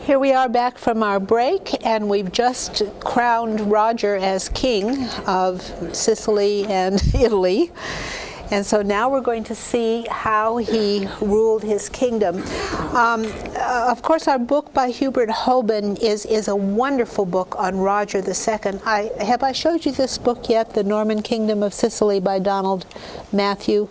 Here we are back from our break, and we've just crowned Roger as king of Sicily and Italy. And so now we're going to see how he ruled his kingdom. Of course, our book by Hubert Hoban is a wonderful book on Roger II. Have I showed you this book yet, The Norman Kingdom of Sicily by Donald Matthew?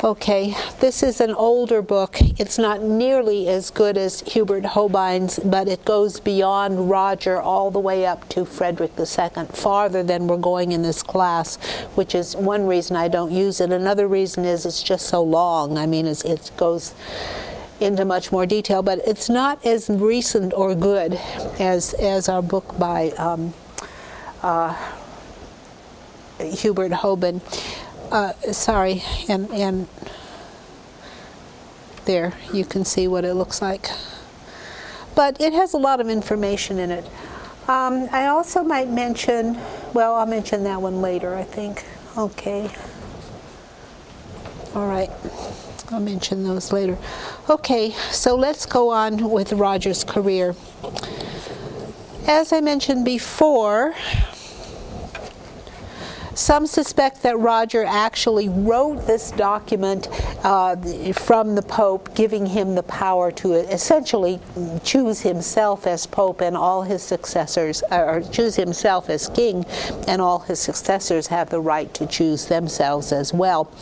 Okay, this is an older book. It's not nearly as good as Hubert Hoban's, but it goes beyond Roger all the way up to Frederick II, farther than we're going in this class, which is one reason I don't use it. Another reason is it's just so long. I mean, it goes into much more detail, but it's not as recent or good as our book by Hubert Hoban. Sorry, and there you can see what it looks like. But it has a lot of information in it. I also might mention, well, I'll mention that one later, I think. Okay. All right. I'll mention those later. Okay, so let's go on with Roger's career. As I mentioned before, some suspect that Roger actually wrote this document from the Pope, giving him the power to essentially choose himself as Pope and all his successors, or choose himself as king, and all his successors have the right to choose themselves as well,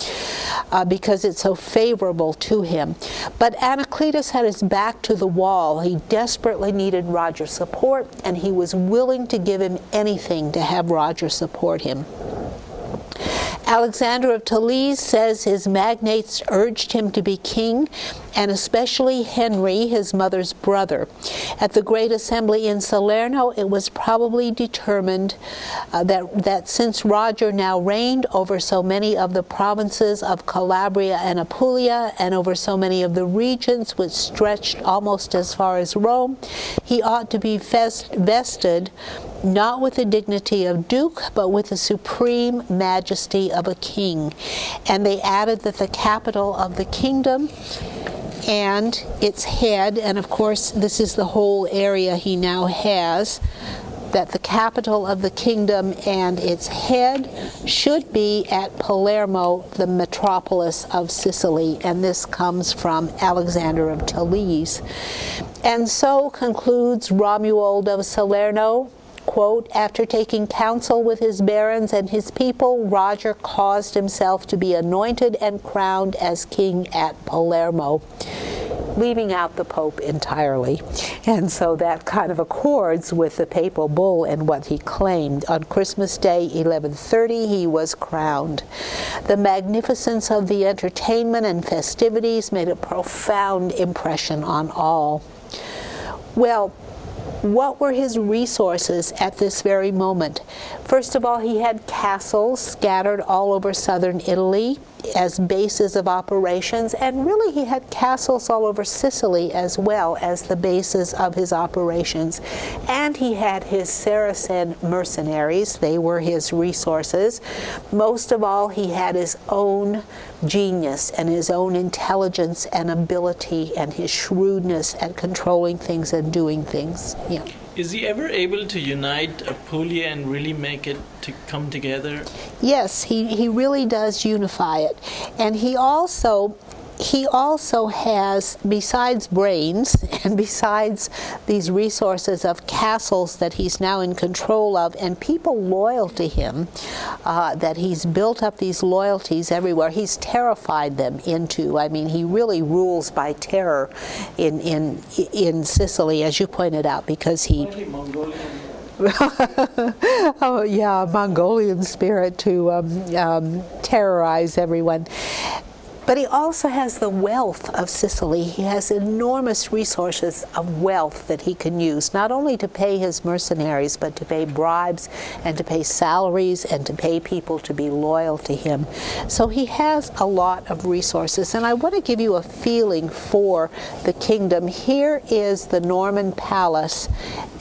because it's so favorable to him. But Anacletus had his back to the wall. He desperately needed Roger's support, and he was willing to give him anything to have Roger support him. Alexander of Toulouse says his magnates urged him to be king, and especially Henry, his mother's brother. At the Great Assembly in Salerno, it was probably determined that since Roger now reigned over so many of the provinces of Calabria and Apulia, and over so many of the regions which stretched almost as far as Rome, he ought to be vested not with the dignity of duke, but with the supreme majesty of a king. And they added that the capital of the kingdom and its head, and of course this is the whole area he now has, that the capital of the kingdom and its head should be at Palermo, the metropolis of Sicily, and this comes from Alexander of Toulouse. And so concludes Romuald of Salerno, quote, after taking counsel with his barons and his people, Roger caused himself to be anointed and crowned as king at Palermo, leaving out the Pope entirely. And so that kind of accords with the papal bull and what he claimed. On Christmas Day, 1130, he was crowned. The magnificence of the entertainment and festivities made a profound impression on all. Well, what were his resources at this very moment? First of all, he had castles scattered all over southern Italy as bases of operations, and really he had castles all over Sicily as well as the bases of his operations. And he had his Saracen mercenaries. They were his resources. Most of all, he had his own genius and his own intelligence and ability and his shrewdness at controlling things and doing things. Yeah. Is he ever able to unite Apulia and really make it to come together? Yes, he really does unify it. And he also has, besides brains and besides these resources of castles that he's now in control of and people loyal to him, that he's built up these loyalties everywhere. He's terrified them into, I mean, he really rules by terror in Sicily, as you pointed out, because he... Oh yeah, Mongolian spirit to terrorize everyone. But he also has the wealth of Sicily. He has enormous resources of wealth that he can use, not only to pay his mercenaries, but to pay bribes and to pay salaries and to pay people to be loyal to him. So he has a lot of resources. And I want to give you a feeling for the kingdom. Here is the Norman palace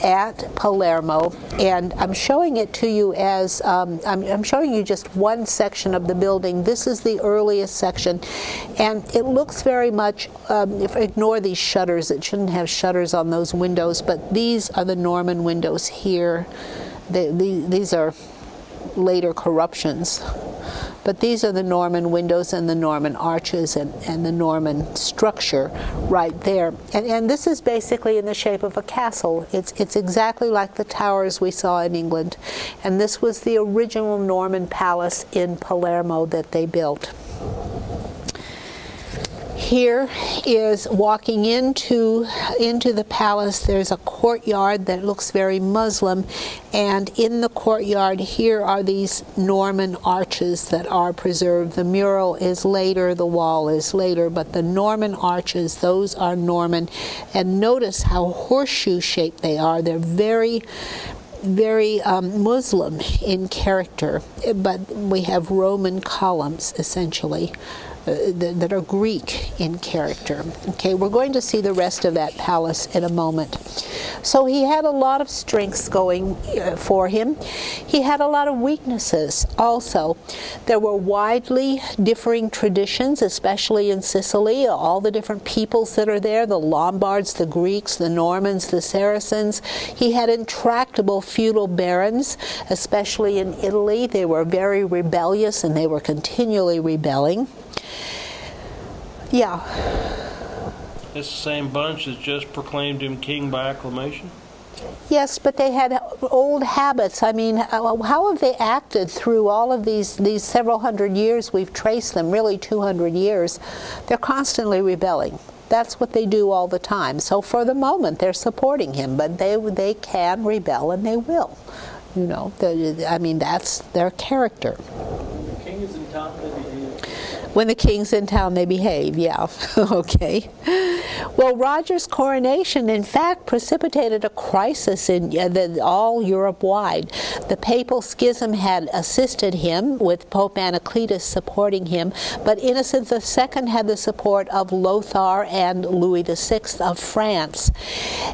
at Palermo, and I'm showing it to you as, I'm showing you just one section of the building. This is the earliest section. And it looks very much, ignore these shutters, it shouldn't have shutters on those windows, but these are the Norman windows here. These are later corruptions. But these are the Norman windows and the Norman arches and the Norman structure right there. And this is basically in the shape of a castle. It's exactly like the towers we saw in England. And this was the original Norman palace in Palermo that they built. Here is walking into the palace. There's a courtyard that looks very Muslim, and in the courtyard here are these Norman arches that are preserved. The mural is later, the wall is later, but the Norman arches, those are Norman. And notice how horseshoe-shaped they are. They're very Muslim in character, but we have Roman columns essentially. That are Greek in character. Okay, we're going to see the rest of that palace in a moment. So he had a lot of strengths going for him. He had a lot of weaknesses also. There were widely differing traditions, especially in Sicily, all the different peoples that are there, the Lombards, the Greeks, the Normans, the Saracens. He had intractable feudal barons, especially in Italy. They were very rebellious and they were continually rebelling. Yeah. It's the same bunch that just proclaimed him king by acclamation? Yes, but they had old habits. I mean, how have they acted through all of these several hundred years? We've traced them, really 200 years. They're constantly rebelling. That's what they do all the time. So for the moment, they're supporting him, but they can rebel and they will. You know, I mean, that's their character. The king is in town, they behave. When the king's in town, they behave, yeah. Okay. Well, Roger's coronation, in fact, precipitated a crisis in all Europe-wide. The papal schism had assisted him, with Pope Anacletus supporting him, but Innocent II had the support of Lothar and Louis VI of France.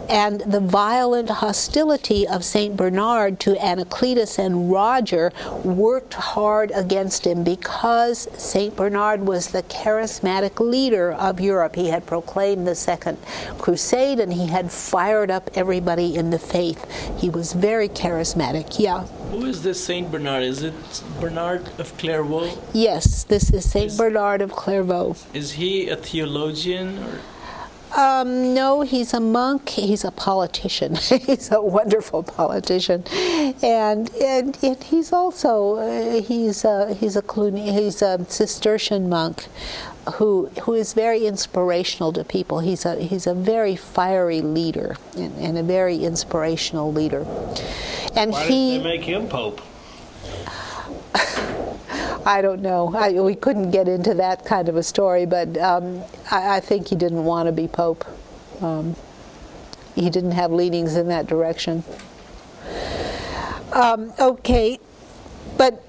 And the violent hostility of St. Bernard to Anacletus and Roger worked hard against him because St. Bernard was the charismatic leader of Europe. He had proclaimed the Second Crusade and he had fired up everybody in the faith. He was very charismatic, yeah. Who is this Saint Bernard? Is it Bernard of Clairvaux? Yes, this is Saint Bernard of Clairvaux. Is he a theologian? Or? No, he's a monk. He's a politician. He's a wonderful politician, and he's also he's a Cistercian monk who is very inspirational to people. He's a very fiery leader and a very inspirational leader. And why did they make him pope? I don't know. We couldn't get into that kind of a story, but I think he didn't want to be pope. He didn't have leanings in that direction. Okay, but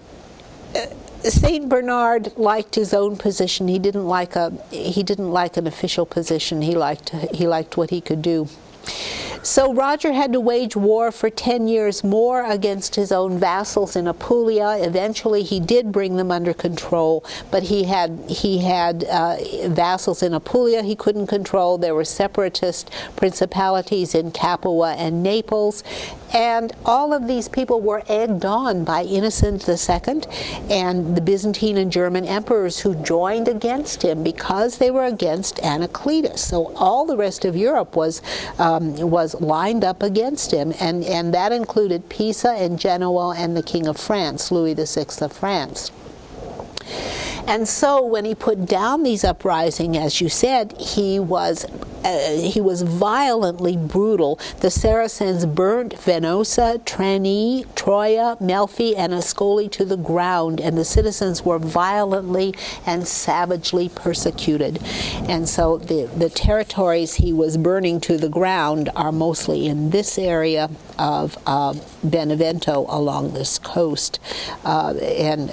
Saint Bernard liked his own position. He didn't like an official position. He liked what he could do. So Roger had to wage war for 10 years more against his own vassals in Apulia. Eventually he did bring them under control, but he had vassals in Apulia he couldn't control. There were separatist principalities in Capua and Naples, and all of these people were egged on by Innocent II and the Byzantine and German emperors who joined against him because they were against Anacletus. So all the rest of Europe was lined up against him, and that included Pisa and Genoa and the King of France, Louis VI of France. And so when he put down these uprisings, as you said, he was violently brutal. The Saracens burnt Venosa, Trani, Troia, Melfi, and Ascoli to the ground, and the citizens were violently and savagely persecuted. And so the territories he was burning to the ground are mostly in this area of Benevento along this coast, and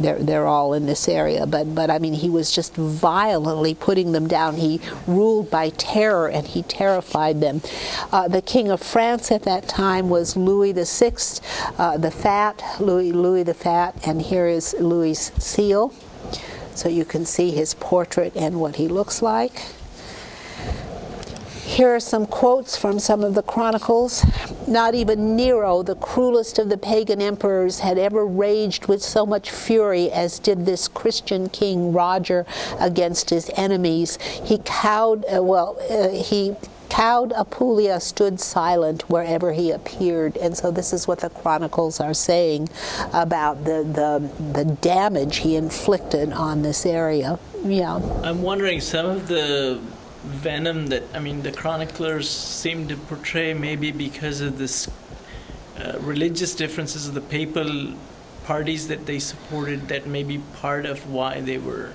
they're all in this area. But I mean, he was just violently putting them down. He ruled by terror, and he terrified them. The King of France at that time was Louis VI, the Fat, Louis the Fat, and here is Louis' seal. So you can see his portrait and what he looks like. Here are some quotes from some of the chronicles. Not even Nero, the cruelest of the pagan emperors, had ever raged with so much fury as did this Christian king Roger against his enemies. He cowed Apulia, stood silent wherever he appeared. And so this is what the chronicles are saying about the damage he inflicted on this area. Yeah. I'm wondering, some of the venom that, the chroniclers seem to portray, maybe because of this religious differences of the papal parties that they supported, that may be part of why they were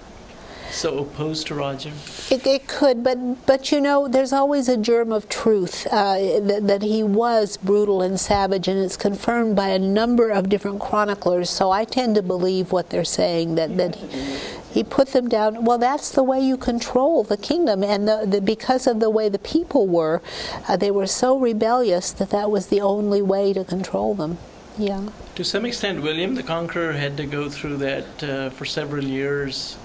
so opposed to Roger? It could, but you know, there's always a germ of truth that he was brutal and savage, and it's confirmed by a number of different chroniclers. So I tend to believe what they're saying, that he put them down. Well, that's the way you control the kingdom, and because of the way the people were, they were so rebellious that was the only way to control them. Yeah. To some extent, William the Conqueror had to go through that for several years.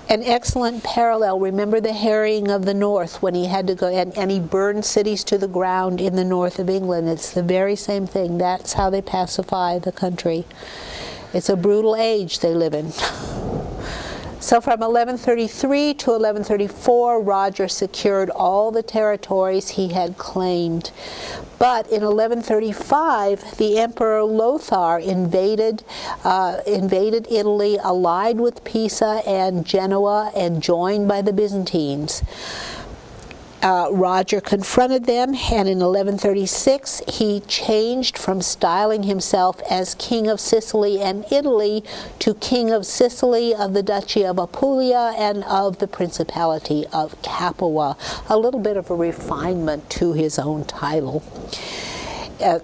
An excellent parallel. Remember the harrying of the north, when he had to go and he burned cities to the ground in the north of England. It's the very same thing. That's how they pacify the country. It's a brutal age they live in. So from 1133 to 1134, Roger secured all the territories he had claimed. But in 1135, the Emperor Lothar invaded Italy, allied with Pisa and Genoa, and joined by the Byzantines. Roger confronted them, and in 1136 he changed from styling himself as King of Sicily and Italy to King of Sicily, of the Duchy of Apulia, and of the Principality of Capua. A little bit of a refinement to his own title,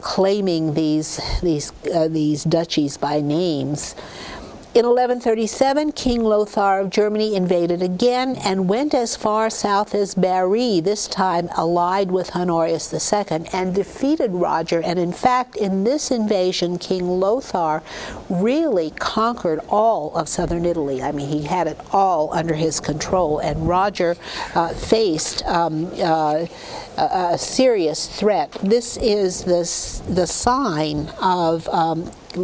claiming these duchies by names. In 1137, King Lothar of Germany invaded again and went as far south as Bari, this time allied with Honorius II, and defeated Roger. And in fact, in this invasion, King Lothar really conquered all of southern Italy. I mean, he had it all under his control, and Roger faced a serious threat. This is the sign of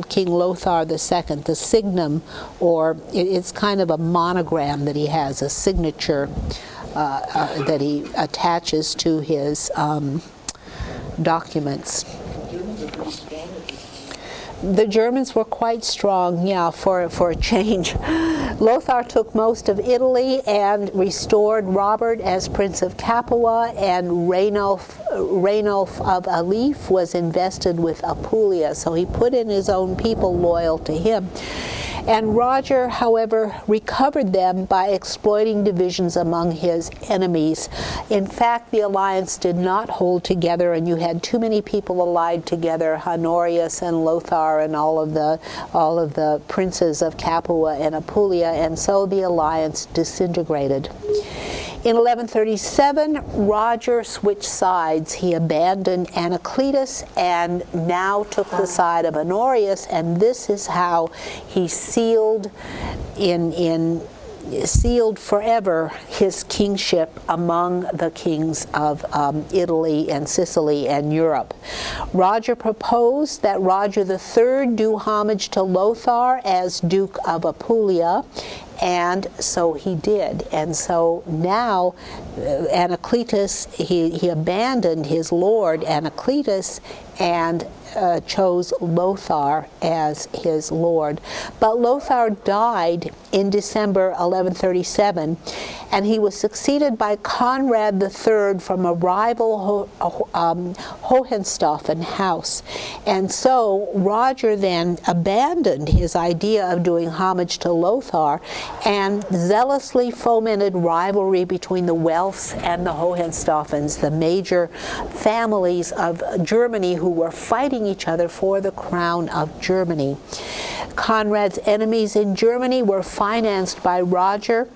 King Lothar II, the signum, or it's kind of a monogram that he has, a signature that he attaches to his documents. The Germans were quite strong, yeah, for a change. Lothar took most of Italy and restored Robert as Prince of Capua, and Rainulf of Alif was invested with Apulia, so he put in his own people loyal to him. And Roger, however, recovered them by exploiting divisions among his enemies. In fact, the alliance did not hold together, and you had too many people allied together, Honorius and Lothar and all of the princes of Capua and Apulia, and so the alliance disintegrated. In 1137, Roger switched sides. He abandoned Anacletus and now took the side of Honorius, and this is how he sealed forever his kingship among the kings of Italy and Sicily and Europe. Roger proposed that Roger III do homage to Lothar as Duke of Apulia, and so he did. And so now Anacletus, he abandoned his lord Anacletus and chose Lothar as his lord. But Lothar died in December 1137, and he was succeeded by Conrad III from a rival Hohenstaufen house. And so Roger then abandoned his idea of doing homage to Lothar and zealously fomented rivalry between the Welfs and the Hohenstaufens, the major families of Germany who were fighting each other for the crown of Germany. Conrad's enemies in Germany were financed by Roger,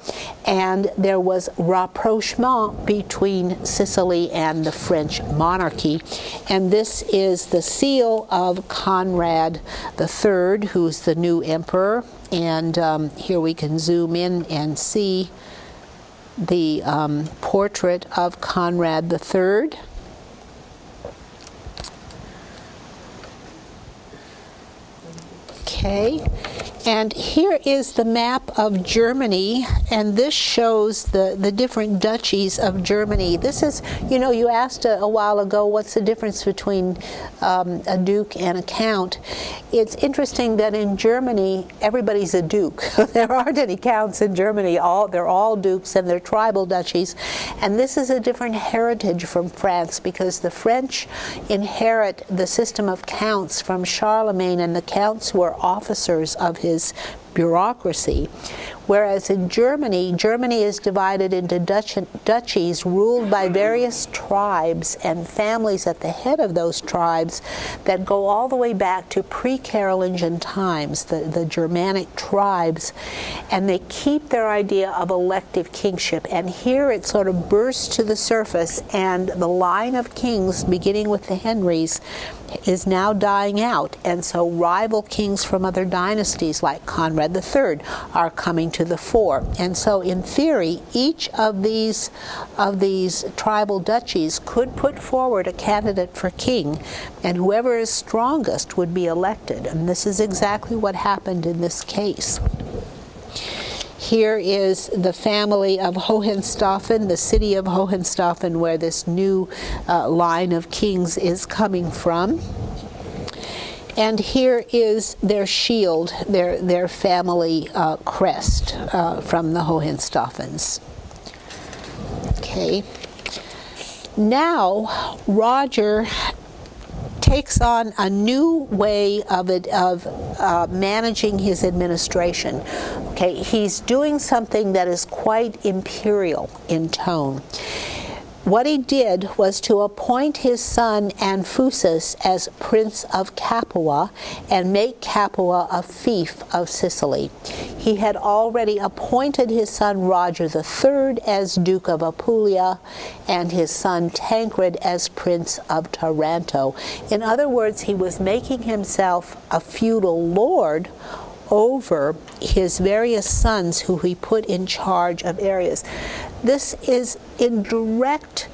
and there was rapprochement between Sicily and the French monarchy. And this is the seal of Conrad III, who's the new emperor. And here we can zoom in and see the portrait of Conrad III. Okay, and here is the map of Germany, and this shows the different duchies of Germany. This is, you asked a while ago, what's the difference between a duke and a count? It's interesting that in Germany, everybody's a duke. There aren't any counts in Germany. They're all dukes, and they're tribal duchies. And this is a different heritage from France, because the French inherit the system of counts from Charlemagne, and the counts were officers of his bureaucracy. Whereas in Germany is divided into duchies ruled by various tribes and families at the head of those tribes that go all the way back to pre-Carolingian times, the Germanic tribes, and they keep their idea of elective kingship. And here it sort of bursts to the surface, and the line of kings, beginning with the Henrys, is now dying out, and so rival kings from other dynasties like Conrad III are coming to the fore. And so in theory, each of these tribal duchies could put forward a candidate for king, and whoever is strongest would be elected. And this is exactly what happened in this case. Here is the family of Hohenstaufen, the city of Hohenstaufen, where this new line of kings is coming from. And here is their shield, their family crest from the Hohenstaufens. Okay. Now, Roger takes on a new way of managing his administration. Okay, he's doing something that is quite imperial in tone. What he did was to appoint his son Anfusus as Prince of Capua and make Capua a fief of Sicily. He had already appointed his son Roger III as Duke of Apulia and his son Tancred as Prince of Taranto. In other words, he was making himself a feudal lord over his various sons who he put in charge of areas. This is in direct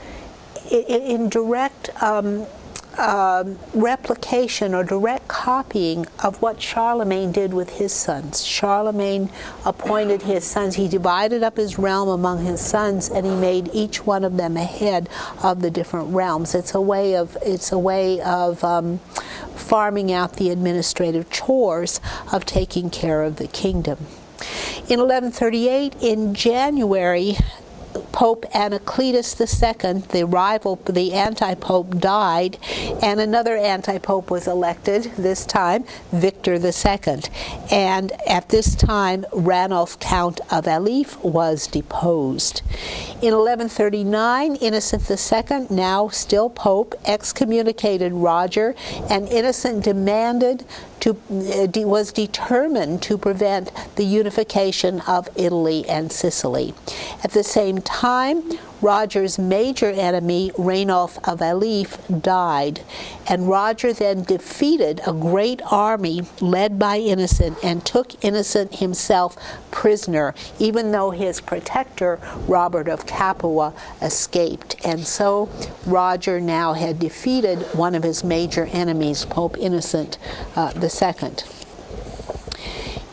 replication or direct copying of what Charlemagne did with his sons. Charlemagne appointed his sons. He divided up his realm among his sons, and he made each one of them a head of the different realms. It's a way of farming out the administrative chores of taking care of the kingdom. In 1138, in January, Pope Anacletus II, the anti-pope, died, and another anti-pope was elected, this time Victor II. And at this time, Ranulf, Count of Alif, was deposed. In 1139, Innocent II, now still Pope, excommunicated Roger, and Innocent was determined to prevent the unification of Italy and Sicily. At the same time, Roger's major enemy, Ranulf of Alif, died, and Roger then defeated a great army led by Innocent and took Innocent himself prisoner, even though his protector, Robert of Capua, escaped. And so Roger now had defeated one of his major enemies, Pope Innocent II.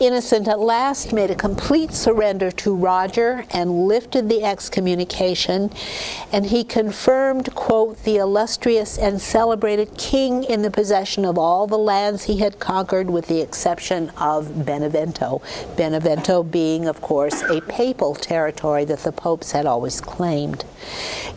Innocent at last made a complete surrender to Roger and lifted the excommunication, and he confirmed, quote, the illustrious and celebrated king in the possession of all the lands he had conquered with the exception of Benevento. Benevento being, of course, a papal territory that the popes had always claimed.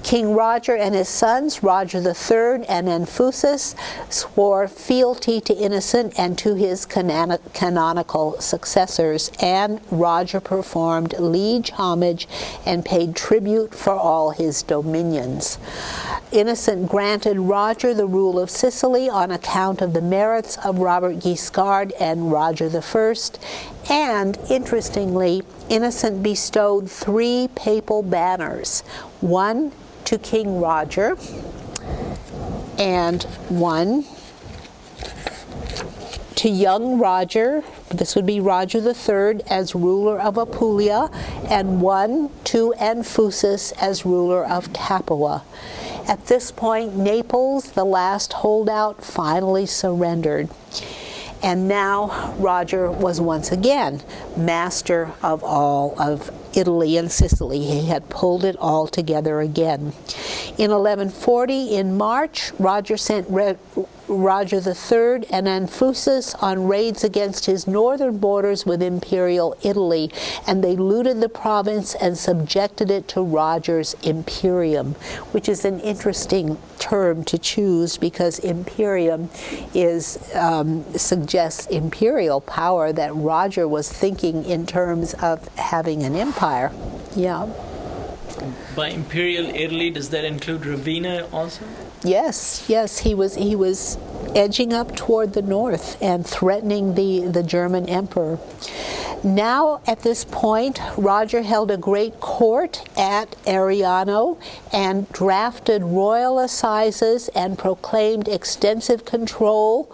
King Roger and his sons, Roger III and Anfusus, swore fealty to Innocent and to his canonical successor. successors, and Roger performed liege homage and paid tribute for all his dominions. Innocent granted Roger the rule of Sicily on account of the merits of Robert Guiscard and Roger I, and, interestingly, Innocent bestowed 3 papal banners, one to King Roger, and one to young Roger, this would be Roger III, as ruler of Apulia, and one to Anfusus as ruler of Capua. At this point, Naples, the last holdout, finally surrendered. And now Roger was once again master of all of Italy and Sicily. He had pulled it all together again. In 1140, in March, Roger sent Roger III and Anfusus on raids against his northern borders with imperial Italy, and they looted the province and subjected it to Roger's imperium, which is an interesting term to choose because imperium suggests imperial power, that Roger was thinking in terms of having an empire. Yeah. By imperial Italy, does that include Ravenna also? Yes, he was edging up toward the north and threatening the German emperor. Now, at this point, Roger held a great court at Ariano and drafted royal assizes and proclaimed extensive control,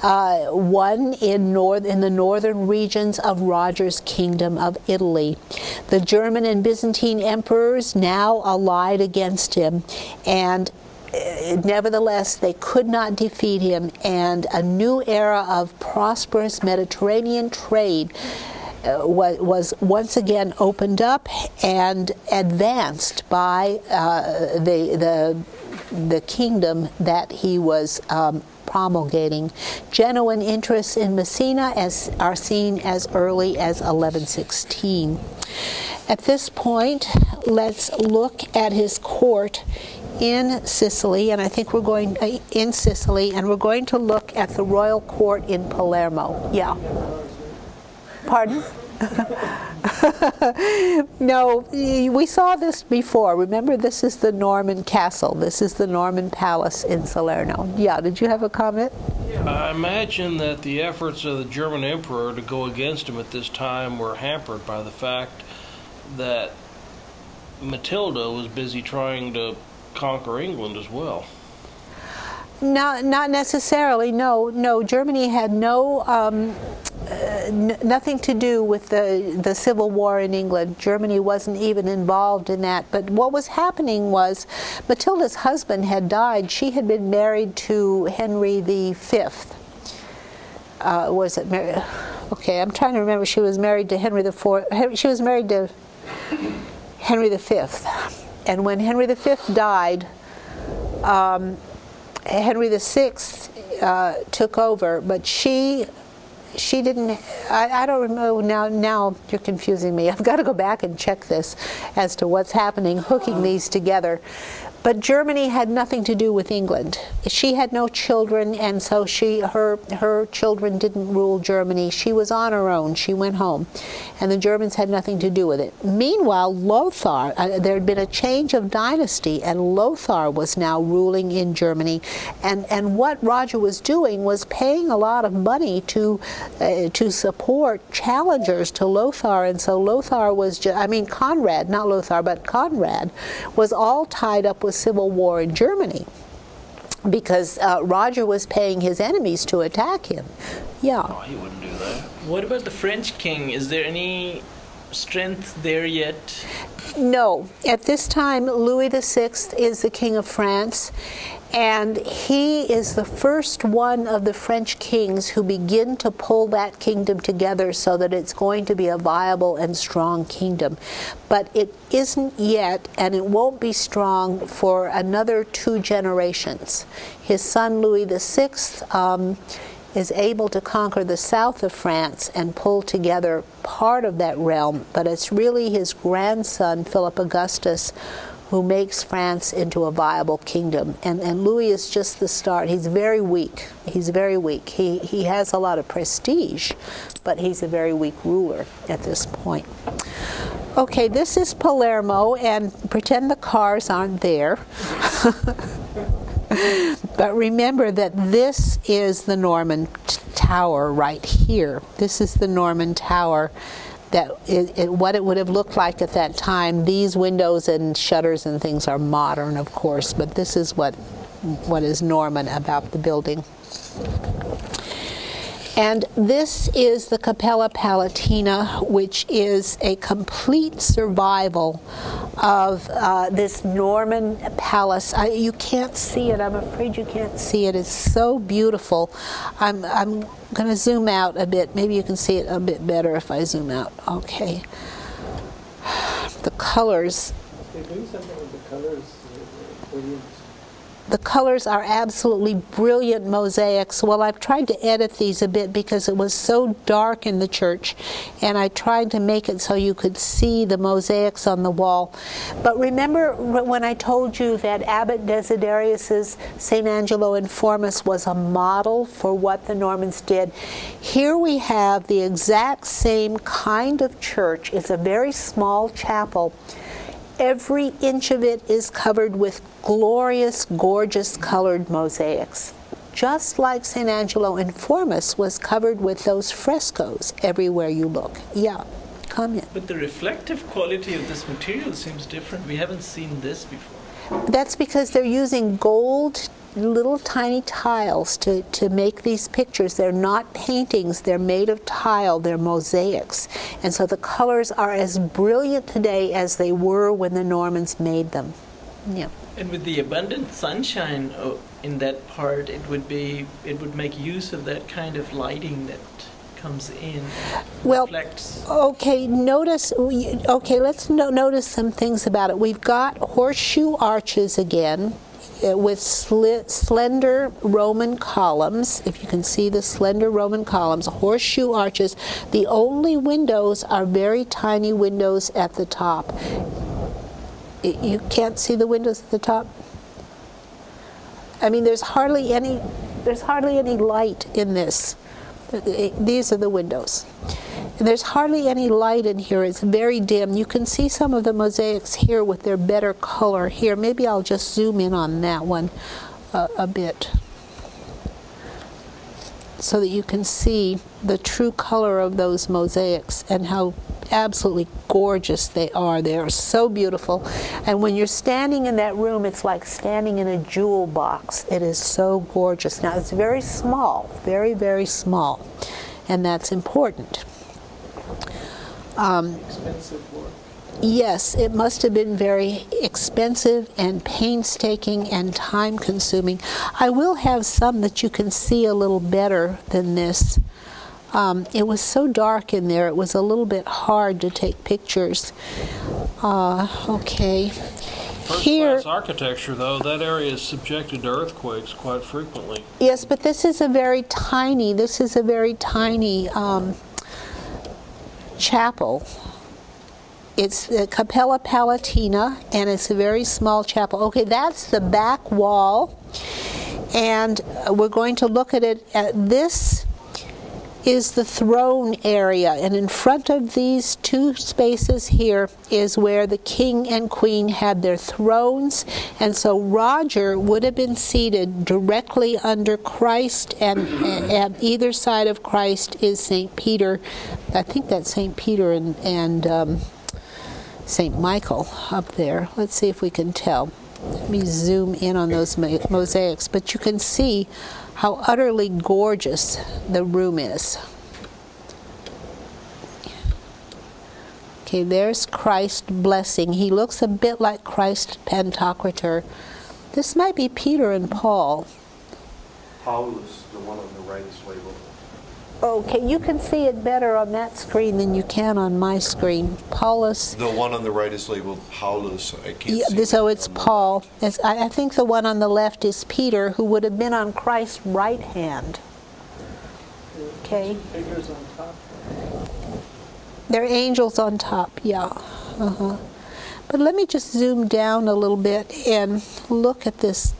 one in the northern regions of Roger's kingdom of Italy. The German and Byzantine emperors now allied against him, and nevertheless, they could not defeat him, and a new era of prosperous Mediterranean trade was once again opened up and advanced by the kingdom that he was promulgating. Genuine interests in Messina are seen as early as 1116. At this point, let's look at his court in Sicily, and I think we're going in Sicily, and we're going to look at the royal court in Palermo. Yeah. Pardon? No, we saw this before. Remember, this is the Norman castle. This is the Norman palace in Salerno. Yeah, did you have a comment? I imagine that the efforts of the German emperor to go against him at this time were hampered by the fact that Matilda was busy trying to conquer England as well. No, not necessarily. No. Germany had nothing to do with the Civil War in England. Germany wasn't even involved in that. But what was happening was Matilda's husband had died. She had been married to Henry V. Was it Mary? Okay, I'm trying to remember. She was married to Henry IV. She was married to Henry V. And when Henry V died, Henry VI took over, but she didn't. I don't remember now. Now you're confusing me. I've got to go back and check this as to what's happening, hooking these together. But Germany had nothing to do with England. She had no children, and so her children didn't rule Germany. She was on her own. She went home, and the Germans had nothing to do with it. Meanwhile, Lothar, there had been a change of dynasty, and Lothar was now ruling in Germany. And what Roger was doing was paying a lot of money to support challengers to Lothar, and so Lothar was Conrad, not Lothar, but Conrad was all tied up with civil war in Germany because Roger was paying his enemies to attack him. Yeah. Oh, he wouldn't do that. What about the French king? Is there any strength there yet? No. At this time, Louis VI is the King of France, and he is the first one of the French kings who begin to pull that kingdom together so that it's going to be a viable and strong kingdom. But it isn't yet, and it won't be strong for another 2 generations. His son Louis VI is able to conquer the south of France and pull together part of that realm, but it's really his grandson, Philip Augustus, who makes France into a viable kingdom. And Louis is just the start. He's very weak. He's very weak. He has a lot of prestige, but he's a very weak ruler at this point. Okay, this is Palermo, and pretend the cars aren't there. But remember that this is the Norman Tower right here. This is the Norman Tower. What it would have looked like at that time. These windows and shutters and things are modern, of course, but this is what is Norman about the building. And this is the Cappella Palatina, which is a complete survival of this Norman palace. You can't see it. I'm afraid you can't see it. It's so beautiful. I'm going to zoom out a bit. Maybe you can see it a bit better if I zoom out. Okay. The colors. They're doing something with the colors. Brilliant. The colors are absolutely brilliant mosaics. Well, I've tried to edit these a bit because it was so dark in the church, and I tried to make it so you could see the mosaics on the wall. But remember when I told you that Abbot Desiderius's St. Angelo Informus was a model for what the Normans did? Here we have the exact same kind of church. It's a very small chapel. Every inch of it is covered with glorious, gorgeous colored mosaics. Just like St. Angelo Informus was covered with those frescoes everywhere you look. Yeah, come in. But the reflective quality of this material seems different. We haven't seen this before. That's because they're using gold, little tiny tiles to make these pictures. They're not paintings, they're made of tile, they're mosaics. And so the colors are as brilliant today as they were when the Normans made them. Yeah. And with the abundant sunshine in that part, it would make use of that kind of lighting that comes in, reflects. Okay, let's notice some things about it. We've got horseshoe arches again, with slender Roman columns. If you can see the slender Roman columns, horseshoe arches. The only windows are very tiny windows at the top. You can't see the windows at the top? I mean, there's hardly any light in this. These are the windows. And there's hardly any light in here. It's very dim. You can see some of the mosaics here with their better color here. Maybe I'll just zoom in on that one a bit so that you can see the true color of those mosaics and how absolutely gorgeous they are. They are so beautiful. And when you're standing in that room, it's like standing in a jewel box. It is so gorgeous. Now, it's very small, very, very small, and that's important. Expensive work. Yes, it must have been very expensive and painstaking and time-consuming. I will have some that you can see a little better than this. It was so dark in there, it was a little bit hard to take pictures. Okay. First-class architecture, though, that area is subjected to earthquakes quite frequently. Yes, but this is a very tiny chapel. It's the Cappella Palatina, and it's a very small chapel. Okay, that's the back wall, and we're going to look at it. This is the throne area, and in front of these two spaces here is where the king and queen had their thrones, and so Roger would have been seated directly under Christ, and at either side of Christ is St. Peter. I think that's St. Peter and St. Michael up there. Let's see if we can tell. Let me zoom in on those mosaics, but you can see how utterly gorgeous the room is. Okay, there's Christ blessing. He looks a bit like Christ Pantocrator. This might be Peter and Paul. Paulus, the one on the right is labeled. Okay, you can see it better on that screen than you can on my screen. Paulus. The one on the right is labeled Paulus. I can't see. So it's Paul. I think the one on the left is Peter, who would have been on Christ's right hand. Okay. Figures on top. They're angels on top, yeah. But let me just zoom down a little bit and look at this.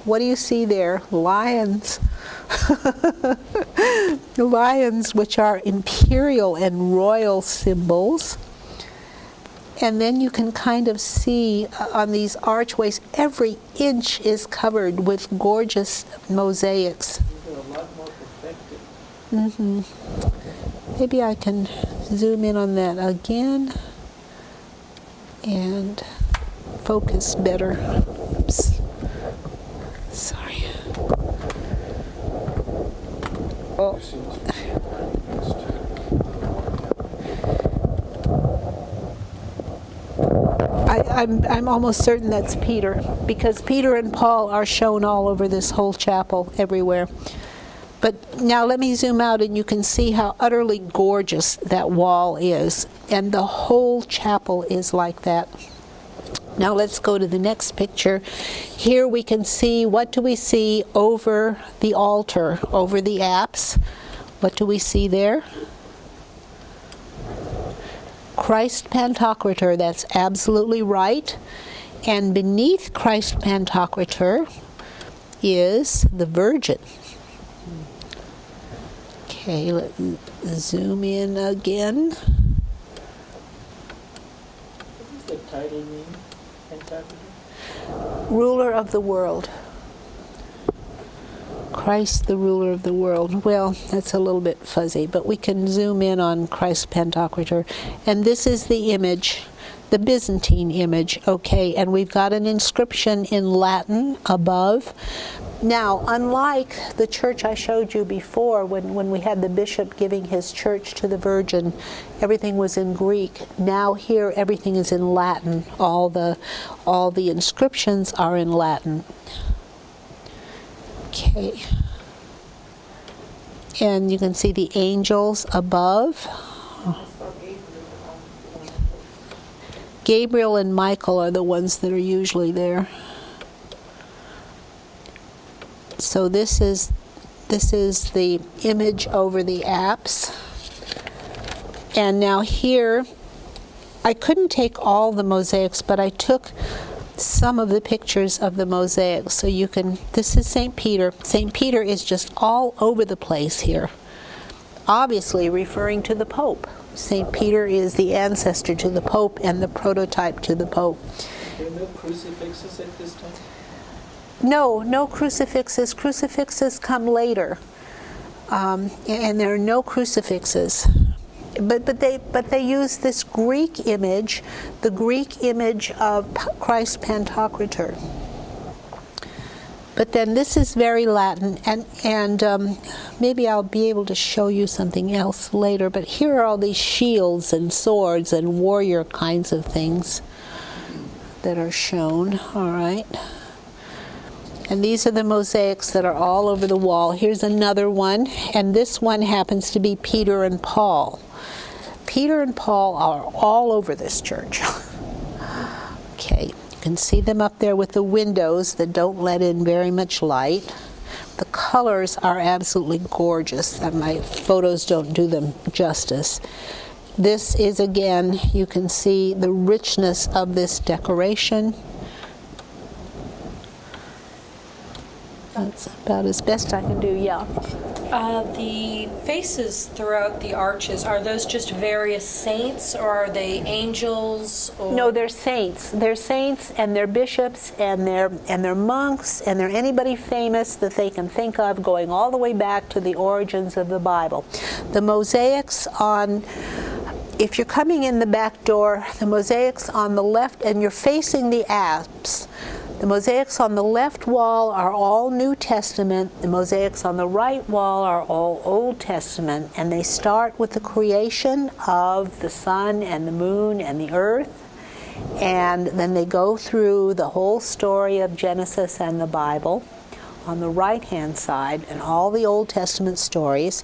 What do you see there? Lions. Lions, which are imperial and royal symbols. And then you can kind of see on these archways, every inch is covered with gorgeous mosaics. They're a lot more perfected. Maybe I can zoom in on that again and focus better. Oops. Sorry. Oh. I'm almost certain that's Peter, because Peter and Paul are shown all over this whole chapel, everywhere. But now let me zoom out and you can see how utterly gorgeous that wall is. And the whole chapel is like that. Now let's go to the next picture. Here we can see, what do we see over the altar, over the apse? What do we see there? Christ Pantocrator, that's absolutely right. And beneath Christ Pantocrator is the Virgin. Okay, let's zoom in again. What does the title mean? Pantocrator? Ruler of the world. Christ, the ruler of the world. Well, that's a little bit fuzzy, but we can zoom in on Christ Pantocrator. And this is the image, the Byzantine image, okay, and we've got an inscription in Latin above. Now, unlike the church I showed you before, when we had the bishop giving his church to the Virgin, everything was in Greek. Now here, everything is in Latin. All the inscriptions are in Latin. Okay. And you can see the angels above. Gabriel and Michael are the ones that are usually there. So this is the image over the apse. And now here, I couldn't take all the mosaics, but I took some of the pictures of the mosaics. So you can, this is St. Peter. St. Peter is just all over the place here, obviously referring to the Pope. St. Peter is the ancestor to the Pope and the prototype to the Pope. There are no crucifixes at this time? No crucifixes. Crucifixes come later, and there are no crucifixes. But they use this Greek image, the Greek image of Christ Pantocrator. But then this is very Latin, and maybe I'll be able to show you something else later. But here are all these shields and swords and warrior kinds of things that are shown. All right. And these are the mosaics that are all over the wall. Here's another one, and this one happens to be Peter and Paul. Peter and Paul are all over this church. Okay, you can see them up there with the windows that don't let in very much light. The colors are absolutely gorgeous. My photos don't do them justice. This is, again, you can see the richness of this decoration. That's about as best I can do, yeah. The faces throughout the arches, are those just various saints, or are they angels? Or? No, they're saints. They're saints, and they're bishops, and they're monks, and they're anybody famous that they can think of, going all the way back to the origins of the Bible. The mosaics on, if you're coming in the back door, the mosaics on the left, and you're facing the apse, the mosaics on the left wall are all New Testament. The mosaics on the right wall are all Old Testament. And they start with the creation of the sun and the moon and the earth. And then they go through the whole story of Genesis and the Bible on the right-hand side, and all the Old Testament stories.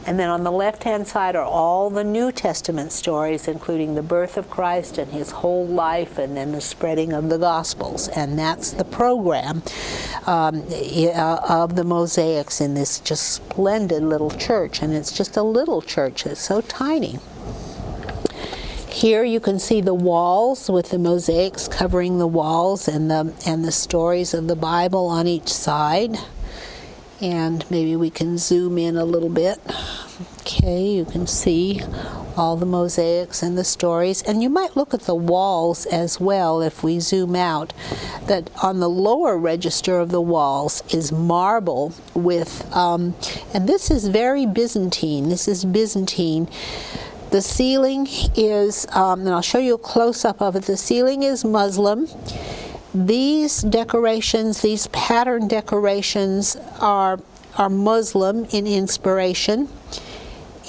And then on the left-hand side are all the New Testament stories, including the birth of Christ and his whole life, and then the spreading of the Gospels. And that's the program of the mosaics in this just splendid little church. And it's just a little church. It's so tiny. Here you can see the walls with the mosaics covering the walls and the stories of the Bible on each side. And maybe we can zoom in a little bit. Okay, you can see all the mosaics and the stories. And you might look at the walls as well if we zoom out, that on the lower register of the walls is marble with, and this is very Byzantine. This is Byzantine. The ceiling is, and I'll show you a close-up of it, the ceiling is Muslim. These decorations, these pattern decorations are Muslim in inspiration,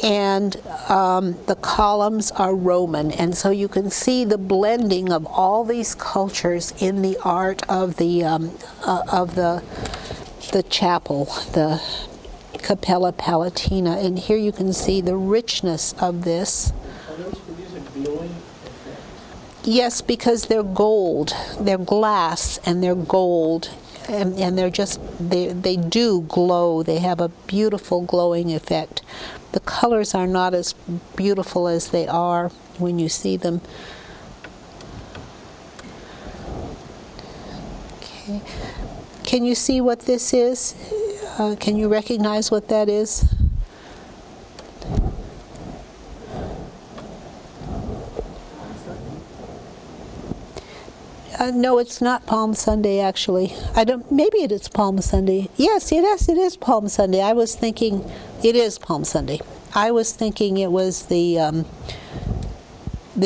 and the columns are Roman. And so you can see the blending of all these cultures in the art of the chapel, the Cappella Palatina. And here you can see the richness of this. Are those producing glowing effects? Yes, because they're gold. They're glass and they're gold. And they're just, they do glow. They have a beautiful glowing effect. The colors are not as beautiful as they are when you see them. Okay. Can you see what this is? Can you recognize what that is? No, it's not Palm Sunday, actually. Maybe it is Palm Sunday. Yes, it is Palm Sunday. I was thinking it is Palm Sunday. I was thinking it was the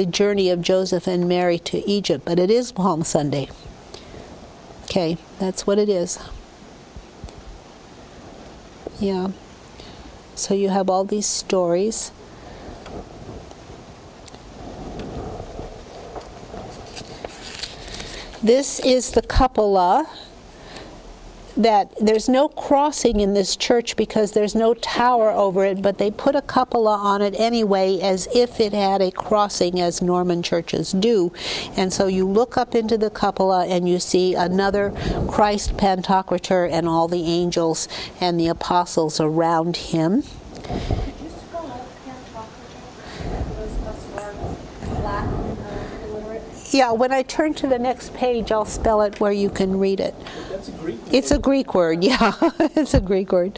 journey of Joseph and Mary to Egypt, but it is Palm Sunday. Okay, that's what it is. Yeah. So you have all these stories. This is the cupola. That there's no crossing in this church because there's no tower over it, but they put a cupola on it anyway as if it had a crossing, as Norman churches do. And so you look up into the cupola and you see another Christ Pantocrator and all the angels and the apostles around him. Could you spell out Pantocrator? Those of us who are Latin illiterate. Yeah, when I turn to the next page, I'll spell it where you can read it. That's a Greek word. It's a Greek word, yeah. It's a Greek word.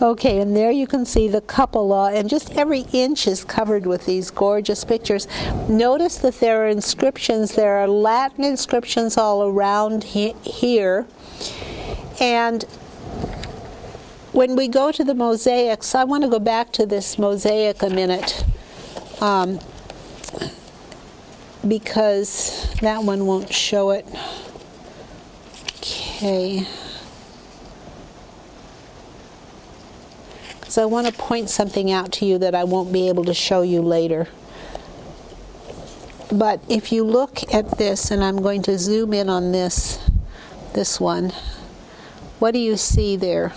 Okay, and there you can see the cupola, and just every inch is covered with these gorgeous pictures. Notice that there are inscriptions. There are Latin inscriptions all around here. And when we go to the mosaics, I want to go back to this mosaic a minute. Because that one won't show it. Okay. Because I want to point something out to you that I won't be able to show you later. But if you look at this, and I'm going to zoom in on this one, what do you see there?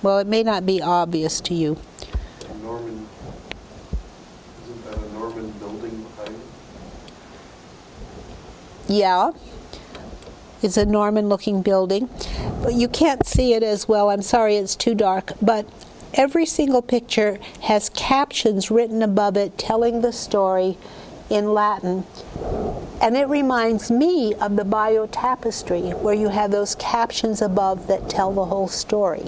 Well, it may not be obvious to you. Isn't that a Norman building behind it? Yeah, it's a Norman-looking building. But you can't see it as well. I'm sorry, it's too dark. But every single picture has captions written above it telling the story in Latin. And it reminds me of the Bayeux Tapestry, where you have those captions above that tell the whole story.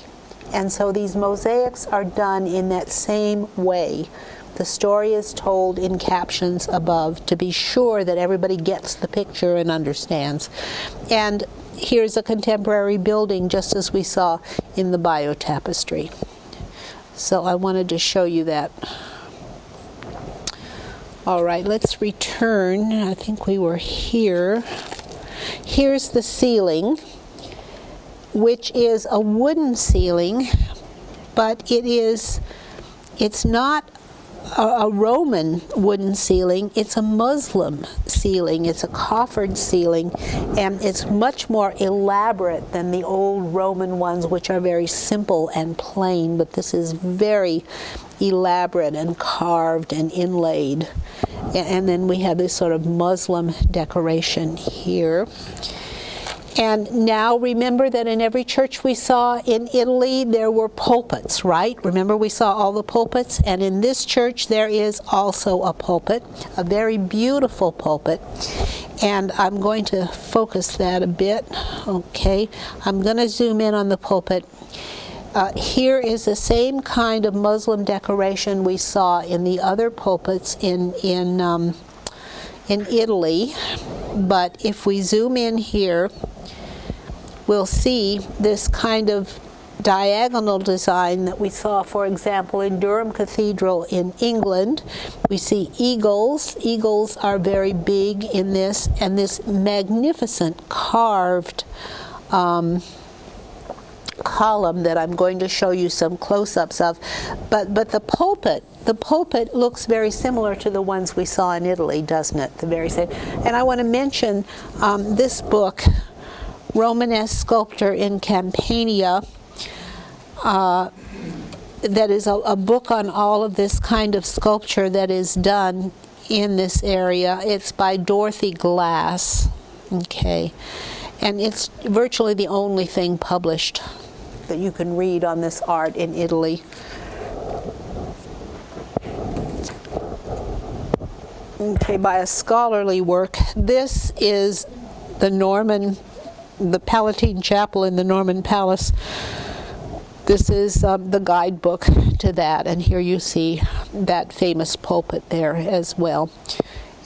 And so these mosaics are done in that same way. The story is told in captions above to be sure that everybody gets the picture and understands. And here's a contemporary building just as we saw in the Bayeux Tapestry. So I wanted to show you that. All right, let's return. I think we were here. Here's the ceiling, which is a wooden ceiling, but it's not a Roman wooden ceiling, it's a Muslim ceiling. It's a coffered ceiling, and it's much more elaborate than the old Roman ones, which are very simple and plain, but this is very elaborate and carved and inlaid. And then we have this sort of Muslim decoration here. And now remember that in every church we saw in Italy, there were pulpits, right? Remember we saw all the pulpits? And in this church, there is also a pulpit, a very beautiful pulpit. And I'm going to focus that a bit. Okay, I'm going to zoom in on the pulpit. Here is the same kind of Muslim decoration we saw in the other pulpits in Italy. But if we zoom in here, we'll see this kind of diagonal design that we saw, for example, in Durham Cathedral in England. We see eagles. Eagles are very big in this, and this magnificent carved column that I'm going to show you some close-ups of. But the pulpit looks very similar to the ones we saw in Italy, doesn't it? The very same. And I want to mention this book, Romanesque Sculpture in Campania, that is a book on all of this kind of sculpture that is done in this area. It's by Dorothy Glass, okay, and it's virtually the only thing published that you can read on this art in Italy. Okay, by a scholarly work. This is the Palatine Chapel in the Norman Palace. This is the guidebook to that, and here you see that famous pulpit there as well.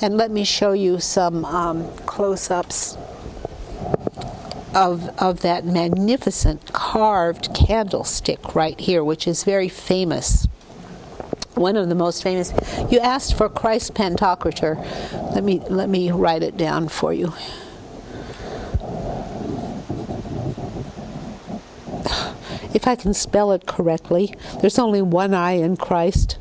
And let me show you some close-ups of that magnificent carved candlestick right here, which is very famous. One of the most famous. You asked for Christ Pantocrator. Let me write it down for you. If I can spell it correctly. There's only one I in Christ.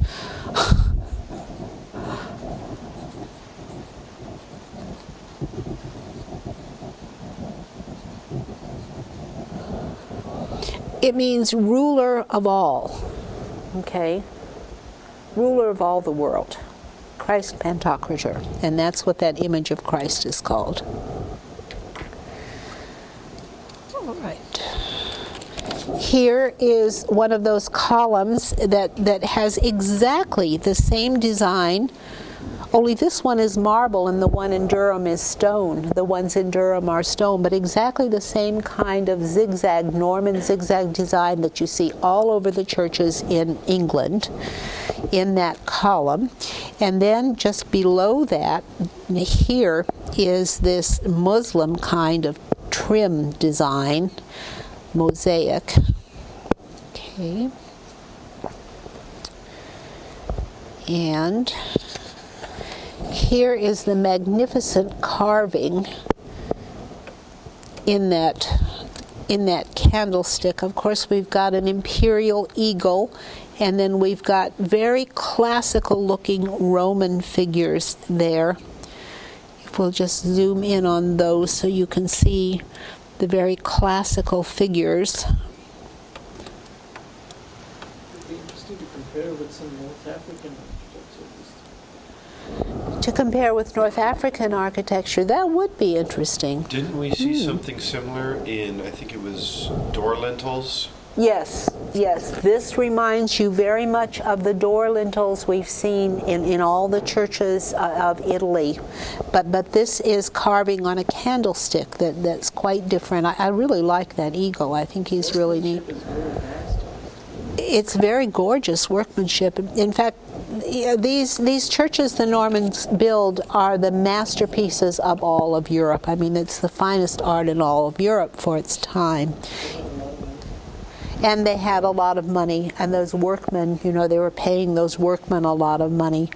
It means ruler of all. Okay? Ruler of all the world. Christ Pantocrator. And that's what that image of Christ is called. All right. Here is one of those columns that has exactly the same design, only this one is marble and the one in Durham is stone. The ones in Durham are stone, but exactly the same kind of zigzag, Norman zigzag design that you see all over the churches in England in that column. And then just below that, here is this Muslim kind of trim design, mosaic. Okay. And here is the magnificent carving in that candlestick. Of course, we've got an imperial eagle, and then we've got very classical looking Roman figures there. If we'll just zoom in on those so you can see the very classical figures. It'd be interesting to compare with some North African architecture. To compare with North African architecture, that would be interesting. Didn't we see something similar in, I think it was door lintels? Yes, yes. This reminds you very much of the door lintels we've seen in all the churches of Italy. But this is carving on a candlestick that's quite different. I really like that eagle. I think he's really neat. It's very gorgeous workmanship. In fact, these churches the Normans build are the masterpieces of all of Europe. I mean, it's the finest art in all of Europe for its time. And they had a lot of money, and those workmen, they were paying those workmen a lot of money.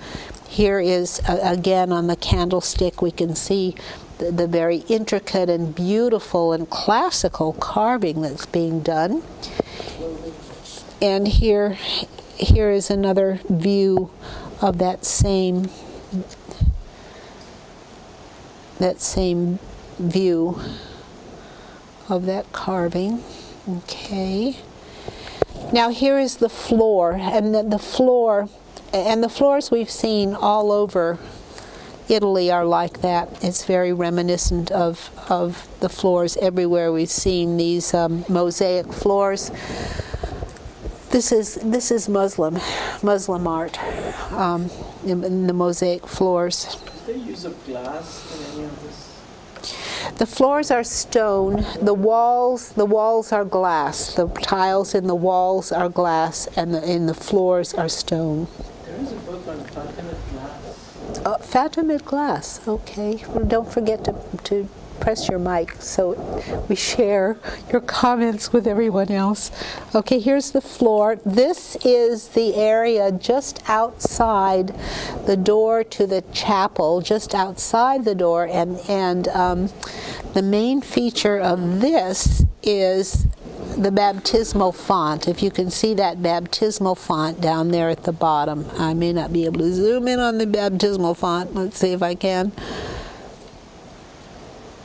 Here is, again, on the candlestick, we can see the very intricate and beautiful and classical carving that's being done. And here is another view of that same view of that carving. Okay. Now here is the floor, and the floors we've seen all over Italy are like that. It's very reminiscent of the floors everywhere we've seen these mosaic floors. This is Muslim art in the mosaic floors. Do they use of glass in any of this? The floors are stone. The walls are glass. The tiles in the walls are glass, and in the floors are stone. There is a book on Fatimid glass. Fatimid glass. Okay. Well, don't forget to press your mic so we share your comments with everyone else. Okay, here's the floor. This is the area just outside the door to the chapel, just outside the door, and the main feature of this is the baptismal font. If you can see that baptismal font down there at the bottom. I may not be able to zoom in on the baptismal font. Let's see if I can.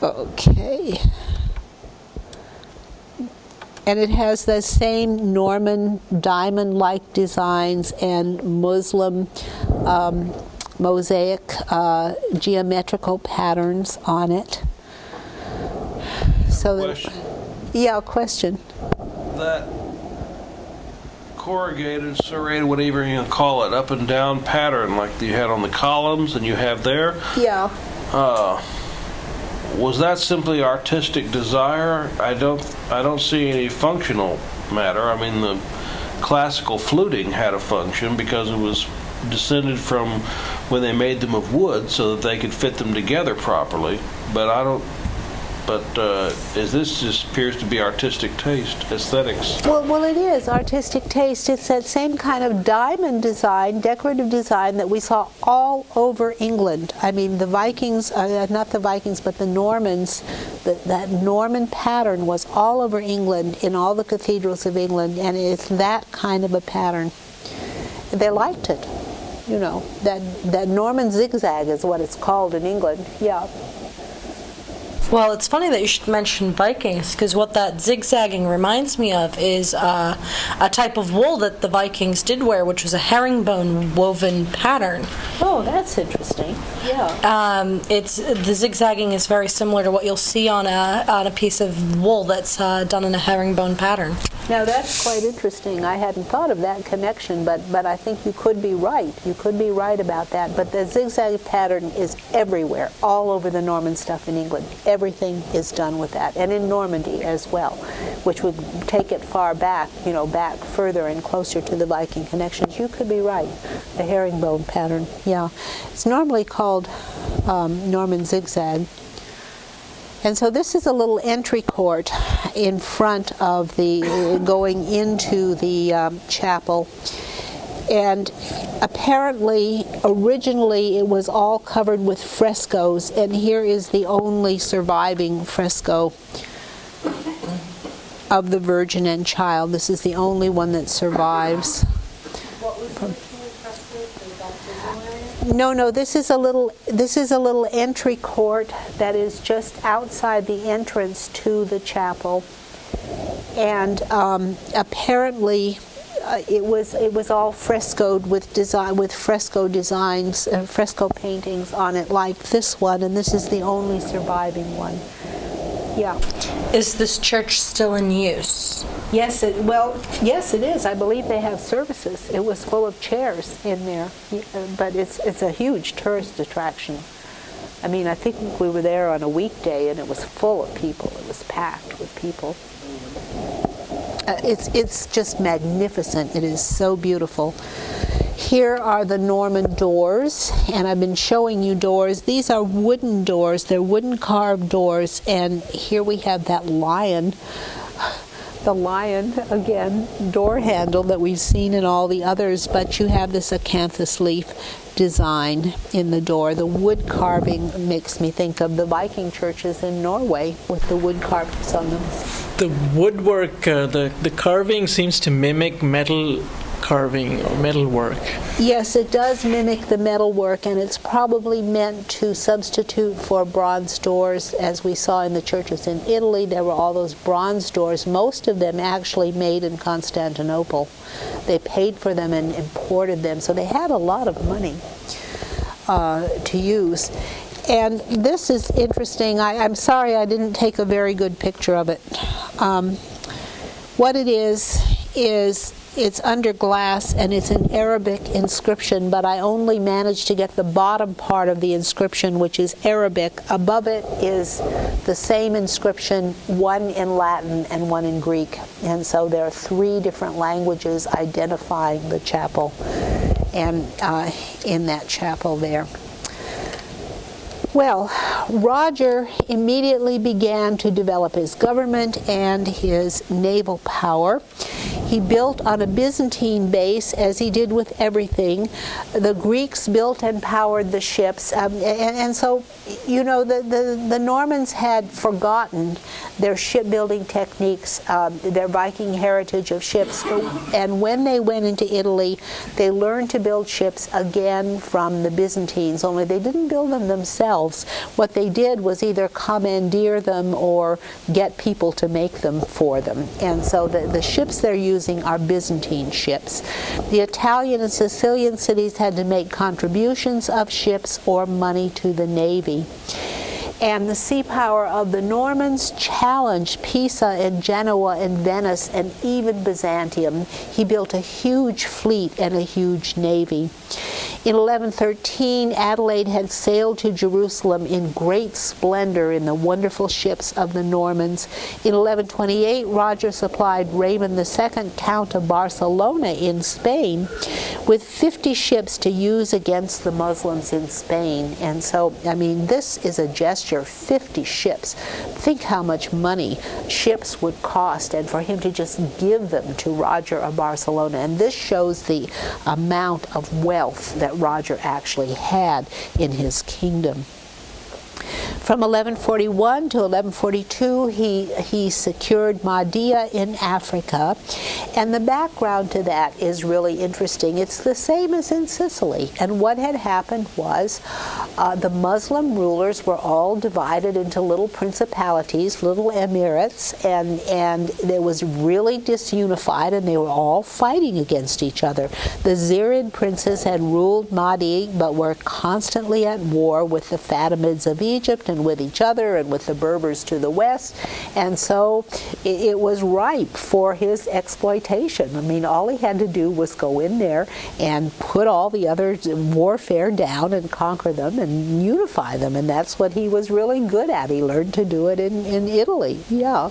Okay. And it has the same Norman diamond-like designs and Muslim mosaic geometrical patterns on it. So Question. Question. That corrugated, serrated, whatever you call it, up and down pattern like you had on the columns and you have there. Yeah. Was that simply artistic desire? I don't see any functional matter. I mean, the classical fluting had a function because it was descended from when they made them of wood so that they could fit them together properly. But this just appears to be artistic taste, aesthetics. Well, it is artistic taste. It's that same kind of diamond design, decorative design that we saw all over England. I mean, the Vikings, not the Vikings, but the Normans, that Norman pattern was all over England, in all the cathedrals of England, and it's that kind of a pattern. They liked it. You know, that Norman zigzag is what it's called in England. Yeah. Well, it's funny that you should mention Vikings, because what that zigzagging reminds me of is a type of wool that the Vikings did wear, which was a herringbone woven pattern. Oh, that's interesting. Yeah. The zigzagging is very similar to what you'll see on a piece of wool that's done in a herringbone pattern. Now that's quite interesting. I hadn't thought of that connection, but I think you could be right. You could be right about that. But the zigzag pattern is everywhere, all over the Norman stuff in England. Everything is done with that, and in Normandy as well, which would take it far back, back further and closer to the Viking connections. You could be right. The herringbone pattern, yeah. It's normally called Norman zigzag. And so this is a little entry court in front of going into the chapel. And apparently, originally, it was all covered with frescoes, and here is the only surviving fresco of the Virgin and Child. This is the only one that survives. What was the fresco? The baptismal area? No, this is a little entry court that is just outside the entrance to the chapel, and apparently it was all frescoed with fresco designs, fresco paintings on it, like this one, and this is the only surviving one. Yeah. Is this church still in use? Yes, it is. I believe they have services. It was full of chairs in there, but it's a huge tourist attraction. I mean, I think we were there on a weekday, and it was full of people. It was packed with people. It's just magnificent. It is so beautiful. Here are the Norman doors, and I've been showing you doors. These are wooden doors. They're wooden carved doors, and here we have that lion. The lion, again, door handle that we've seen in all the others, but you have this acanthus leaf design in the door. The wood carving makes me think of the Viking churches in Norway with the wood carvings on them. The woodwork, the carving seems to mimic metal carving or metal work. Yes, it does mimic the metal work, and it's probably meant to substitute for bronze doors, as we saw in the churches in Italy. There were all those bronze doors, most of them actually made in Constantinople. They paid for them and imported them, so they had a lot of money. to use. And this is interesting. I'm sorry I didn't take a very good picture of it. What it is it's under glass and it's an Arabic inscription, but I only managed to get the bottom part of the inscription, which is Arabic. Above it is the same inscription, one in Latin and one in Greek. And so there are 3 different languages identifying the chapel and in that chapel there. Well, Roger immediately began to develop his government and his naval power. He built on a Byzantine base, as he did with everything. The Greeks built and powered the ships, and so, you know, the Normans had forgotten their shipbuilding techniques, their Viking heritage of ships, and when they went into Italy, they learned to build ships again from the Byzantines, only they didn't build them themselves. What they did was either commandeer them or get people to make them for them. And so the ships they're using are Byzantine ships. The Italian and Sicilian cities had to make contributions of ships or money to the navy. And the sea power of the Normans challenged Pisa and Genoa and Venice and even Byzantium. He built a huge fleet and a huge navy. In 1113, Adelaide had sailed to Jerusalem in great splendor in the wonderful ships of the Normans. In 1128, Roger supplied Raymond II, Count of Barcelona in Spain, with 50 ships to use against the Muslims in Spain. And so, I mean, this is a gesture, 50 ships. Think how much money ships would cost, and for him to just give them to Roger of Barcelona. And this shows the amount of wealth that Roger actually had in his kingdom. From 1141 to 1142, he secured Mahdia in Africa, and the background to that is really interesting. It's the same as in Sicily, and what had happened was the Muslim rulers were all divided into little principalities, little emirates, and it was really disunified, and they were all fighting against each other. The Zirid princes had ruled Mahdi, but were constantly at war with the Fatimids of Egypt and with each other and with the Berbers to the west, and so it was ripe for his exploitation. I mean, all he had to do was go in there and put all the other warfare down and conquer them and unify them, and that's what he was really good at. He learned to do it in Italy. Yeah.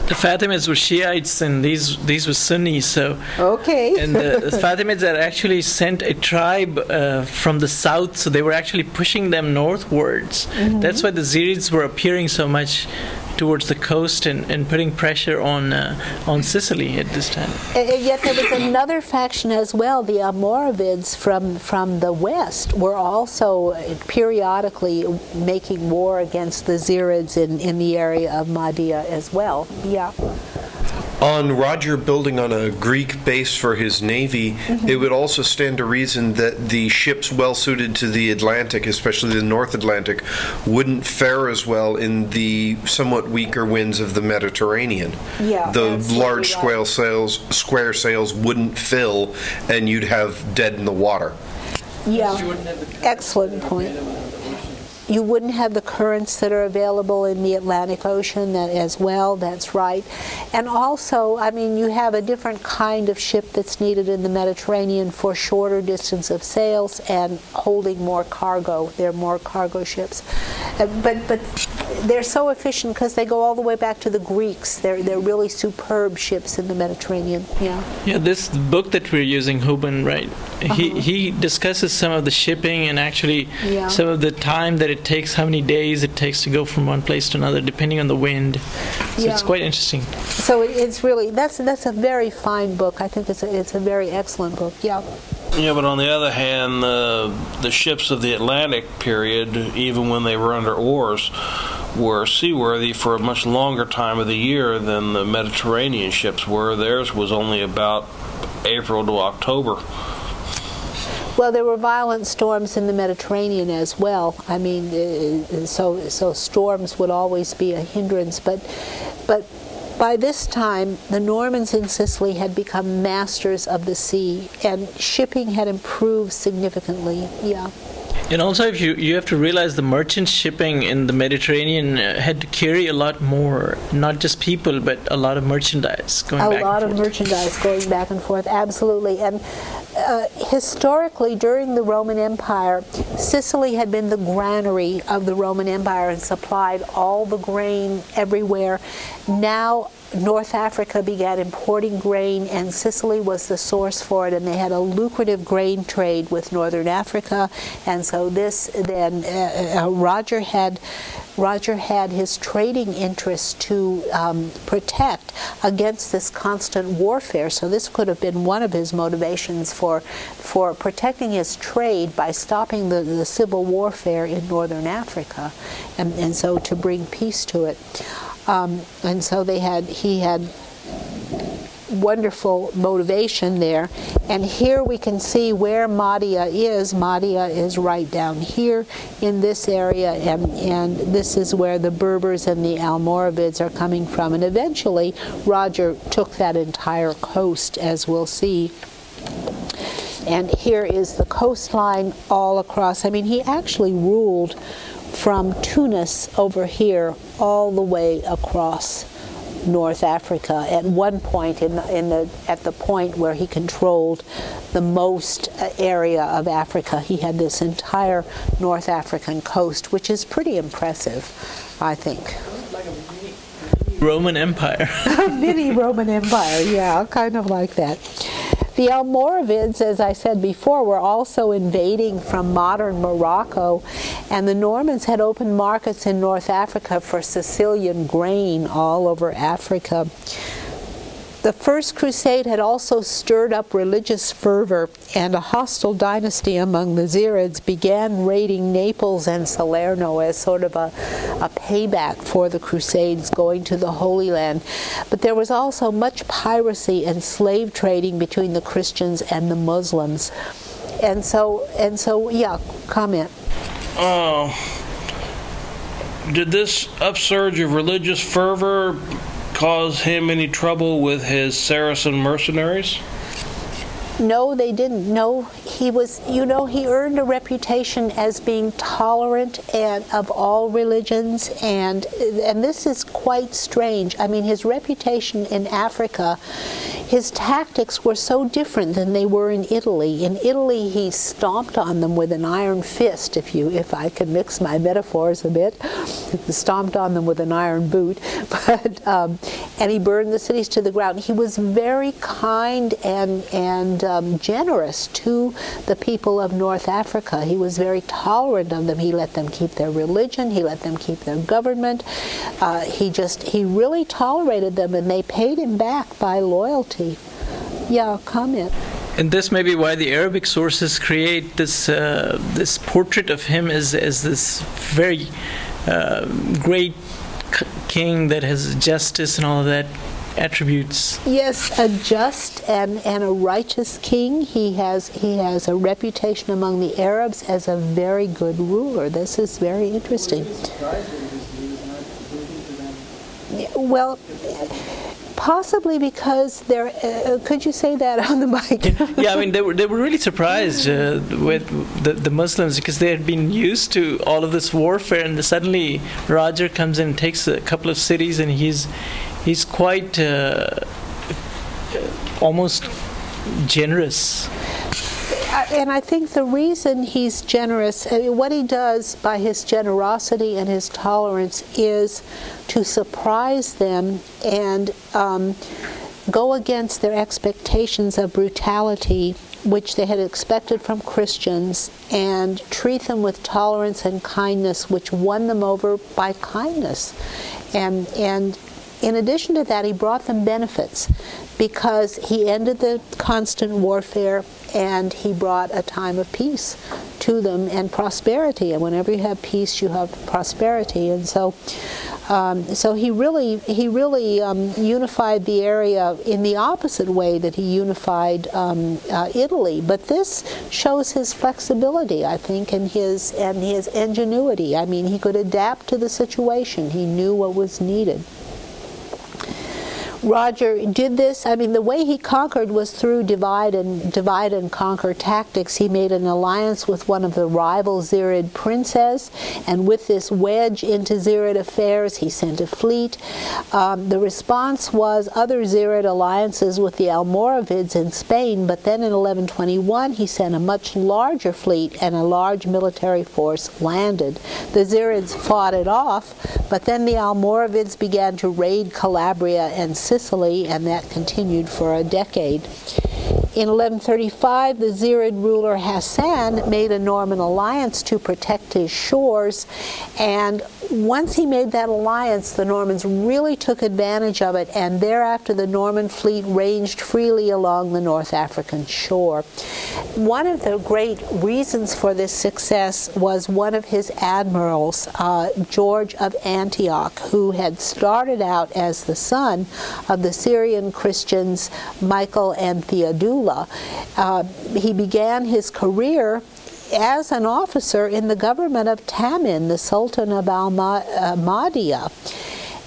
The Fatimids were Shiites and these were Sunnis, so okay. And the Fatimids had actually sent a tribe from the south, so they were actually pushing them northwards. Mm-hmm. That's why the Zirids were appearing so much towards the coast and putting pressure on Sicily at this time. And yet there was another faction as well. The Almoravids from the west were also periodically making war against the Zirids in the area of Mahdia as well. Yeah. On Roger building on a Greek base for his navy, mm-hmm. it would also stand to reason that the ships well suited to the Atlantic, especially the North Atlantic, wouldn't fare as well in the somewhat weaker winds of the Mediterranean. Yeah, the large square sails wouldn't fill, and you'd have dead in the water. Yeah, excellent point. You wouldn't have the currents that are available in the Atlantic Ocean as well, that's right. And also, I mean, you have a different kind of ship that's needed in the Mediterranean for shorter distance of sails and holding more cargo. They're more cargo ships. But they're so efficient because they go all the way back to the Greeks. They're really superb ships in the Mediterranean. Yeah. Yeah, this book that we're using, Houben, right? Uh-huh. He discusses some of the shipping and actually some of the time that it takes, how many days it takes to go from one place to another, depending on the wind. So it's quite interesting. So it's really that's a very fine book. I think it's a very excellent book. Yeah. Yeah, but on the other hand, the ships of the Atlantic period, even when they were under oars, were seaworthy for a much longer time of the year than the Mediterranean ships were. Theirs was only about April to October. Well, there were violent storms in the Mediterranean as well. I mean, so storms would always be a hindrance. But by this time, the Normans in Sicily had become masters of the sea, and shipping had improved significantly. Yeah. And also, if you have to realize the merchant shipping in the Mediterranean had to carry a lot more, not just people, but a lot of merchandise going back and forth. A lot of merchandise going back and forth, absolutely. And historically, during the Roman Empire, Sicily had been the granary of the Roman Empire and supplied all the grain everywhere. Now, North Africa began importing grain, and Sicily was the source for it, and they had a lucrative grain trade with northern Africa. And so this then Roger had his trading interests to protect against this constant warfare. So this could have been one of his motivations for protecting his trade by stopping the civil warfare in northern Africa, and so to bring peace to it. And so he had wonderful motivation there. And here we can see where Mahdia is. Mahdia is right down here in this area, and this is where the Berbers and the Almoravids are coming from. And eventually Roger took that entire coast, as we'll see. And here is the coastline all across. I mean, he actually ruled from Tunis over here all the way across North Africa. At one point, at the point where he controlled the most area of Africa, he had this entire North African coast, which is pretty impressive, I think. Roman Empire. Mini Roman Empire, yeah, kind of like that. The Almoravids, as I said before, were also invading from modern Morocco, and the Normans had opened markets in North Africa for Sicilian grain all over Africa. The First Crusade had also stirred up religious fervor, and a hostile dynasty among the Zirids began raiding Naples and Salerno as sort of a payback for the Crusades going to the Holy Land. But there was also much piracy and slave trading between the Christians and the Muslims. And so, yeah, comment. Did this upsurge of religious fervor cause him any trouble with his Saracen mercenaries? No, they didn't. No, he earned a reputation as being tolerant and of all religions, and this is quite strange. I mean, his reputation in Africa, his tactics were so different than they were in Italy. In Italy, he stomped on them with an iron fist, if I could mix my metaphors a bit. Stomped on them with an iron boot, and he burned the cities to the ground. He was very kind and generous to the people of North Africa. He was very tolerant of them. He let them keep their religion. He let them keep their government. He really tolerated them, and they paid him back by loyalty. Yeah, comment. And this may be why the Arabic sources create this this portrait of him as this very great king that has justice and all of that attributes. Yes, a just and a righteous king. He has a reputation among the Arabs as a very good ruler. This is very interesting. Well, possibly because there. Could you say that on the mic? Yeah, I mean they were really surprised with the Muslims, because they had been used to all of this warfare, and suddenly Roger comes in and takes a couple of cities, and he's quite almost generous. And I think the reason he's generous, what he does by his generosity and his tolerance, is to surprise them and go against their expectations of brutality, which they had expected from Christians, and treat them with tolerance and kindness, which won them over by kindness. And in addition to that, he brought them benefits, because he ended the constant warfare, and he brought a time of peace to them and prosperity. And whenever you have peace, you have prosperity. And so he really unified the area in the opposite way that he unified Italy. But this shows his flexibility, I think, and his ingenuity. I mean, he could adapt to the situation. He knew what was needed. Roger did this. I mean, the way he conquered was through divide and conquer tactics. He made an alliance with one of the rival Zirid princes, and with this wedge into Zirid affairs, he sent a fleet. The response was other Zirid alliances with the Almoravids in Spain, but then in 1121 he sent a much larger fleet, and a large military force landed. The Zirids fought it off, but then the Almoravids began to raid Calabria and Sicily, and that continued for a decade. In 1135, the Zirid ruler Hassan made a Norman alliance to protect his shores, and once he made that alliance, the Normans really took advantage of it, and thereafter the Norman fleet ranged freely along the North African shore. One of the great reasons for this success was one of his admirals, George of Antioch, who had started out as the son of the Syrian Christians Michael and Theodula. He began his career as an officer in the government of Tamin, the Sultan of Almadia.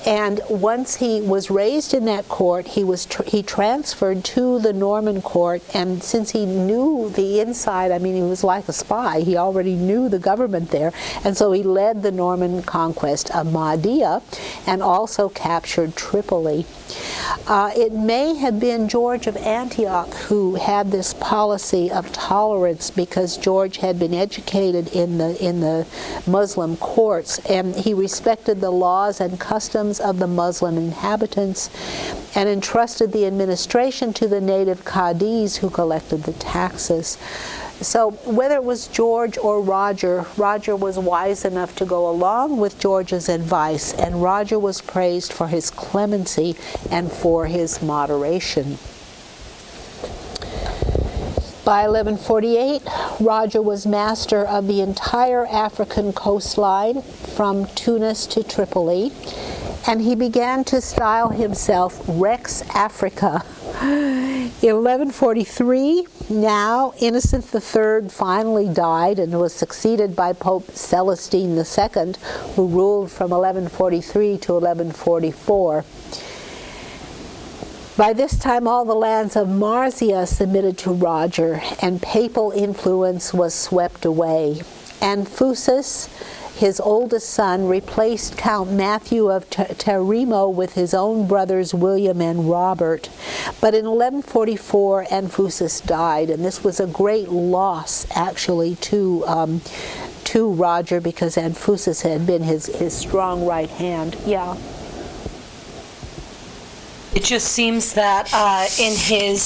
And once he was raised in that court, he transferred to the Norman court, and since he knew the inside, I mean, he was like a spy, he already knew the government there, and so he led the Norman conquest of Mahdia and also captured Tripoli. It may have been George of Antioch who had this policy of tolerance, because George had been educated in the Muslim courts, and he respected the laws and customs of the Muslim inhabitants and entrusted the administration to the native Qadis who collected the taxes. So whether it was George or Roger, Roger was wise enough to go along with George's advice, and Roger was praised for his clemency and for his moderation. By 1148, Roger was master of the entire African coastline from Tunis to Tripoli, and he began to style himself Rex Africa. In 1143, now Innocent III finally died and was succeeded by Pope Celestine II, who ruled from 1143 to 1144. By this time, all the lands of Marsia submitted to Roger, and papal influence was swept away. And Fusus, his oldest son, replaced Count Matthew of Terimo with his own brothers William and Robert. But in 1144, Anfusus died, and this was a great loss, actually, to Roger, because Anfusus had been his strong right hand. Yeah. It just seems that in his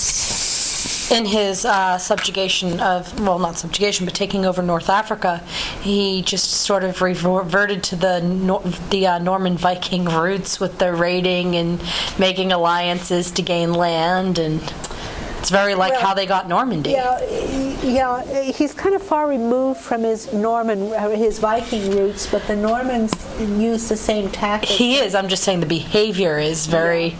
subjugation of, well, not subjugation, but taking over North Africa, he just sort of reverted to the Norman Viking roots with the raiding and making alliances to gain land, and it's very like how they got Normandy. Yeah, he's kind of far removed from his Viking roots, but the Normans use the same tactics. He is. I'm just saying the behavior is very.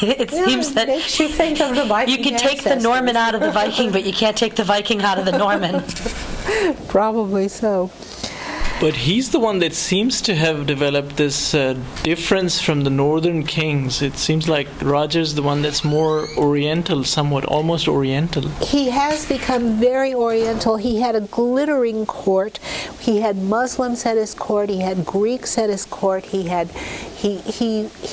It seems that makes you think of the Viking. You can take the Norman out of the Viking, but you can't take the Viking out of the Norman. Probably so. But he's the one that seems to have developed this difference from the northern kings. It seems like Roger's the one that's more oriental, somewhat, almost oriental. He has become very oriental. He had a glittering court. He had Muslims at his court. He had Greeks at his court. He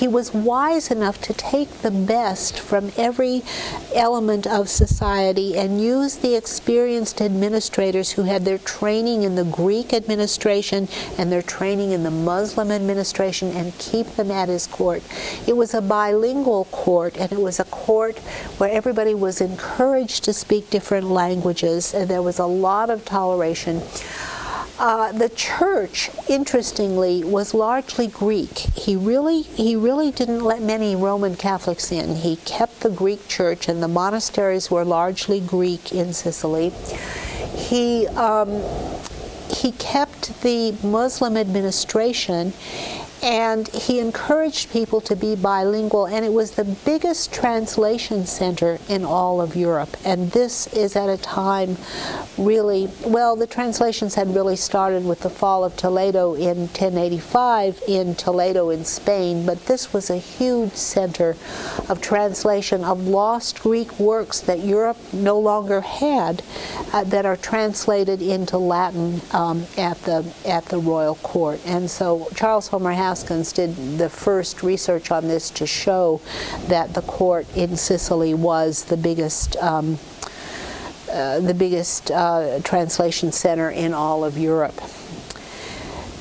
was wise enough to take the best from every element of society and use the experienced administrators who had their training in the Greek administration and their training in the Muslim administration and keep them at his court. It was a bilingual court, and it was a court where everybody was encouraged to speak different languages, and there was a lot of toleration. The church, interestingly, was largely Greek. He really didn't let many Roman Catholics in. He kept the Greek church, and the monasteries were largely Greek in Sicily. He kept the Muslim administration, And he encouraged people to be bilingual, and it was the biggest translation center in all of Europe. And this is at a time really, well, the translations had really started with the fall of Toledo in 1085 in Toledo in Spain, but this was a huge center of translation of lost Greek works that Europe no longer had that are translated into Latin at the royal court. And so Charles Homer Haskins did the first research on this to show that the court in Sicily was the biggest translation center in all of Europe.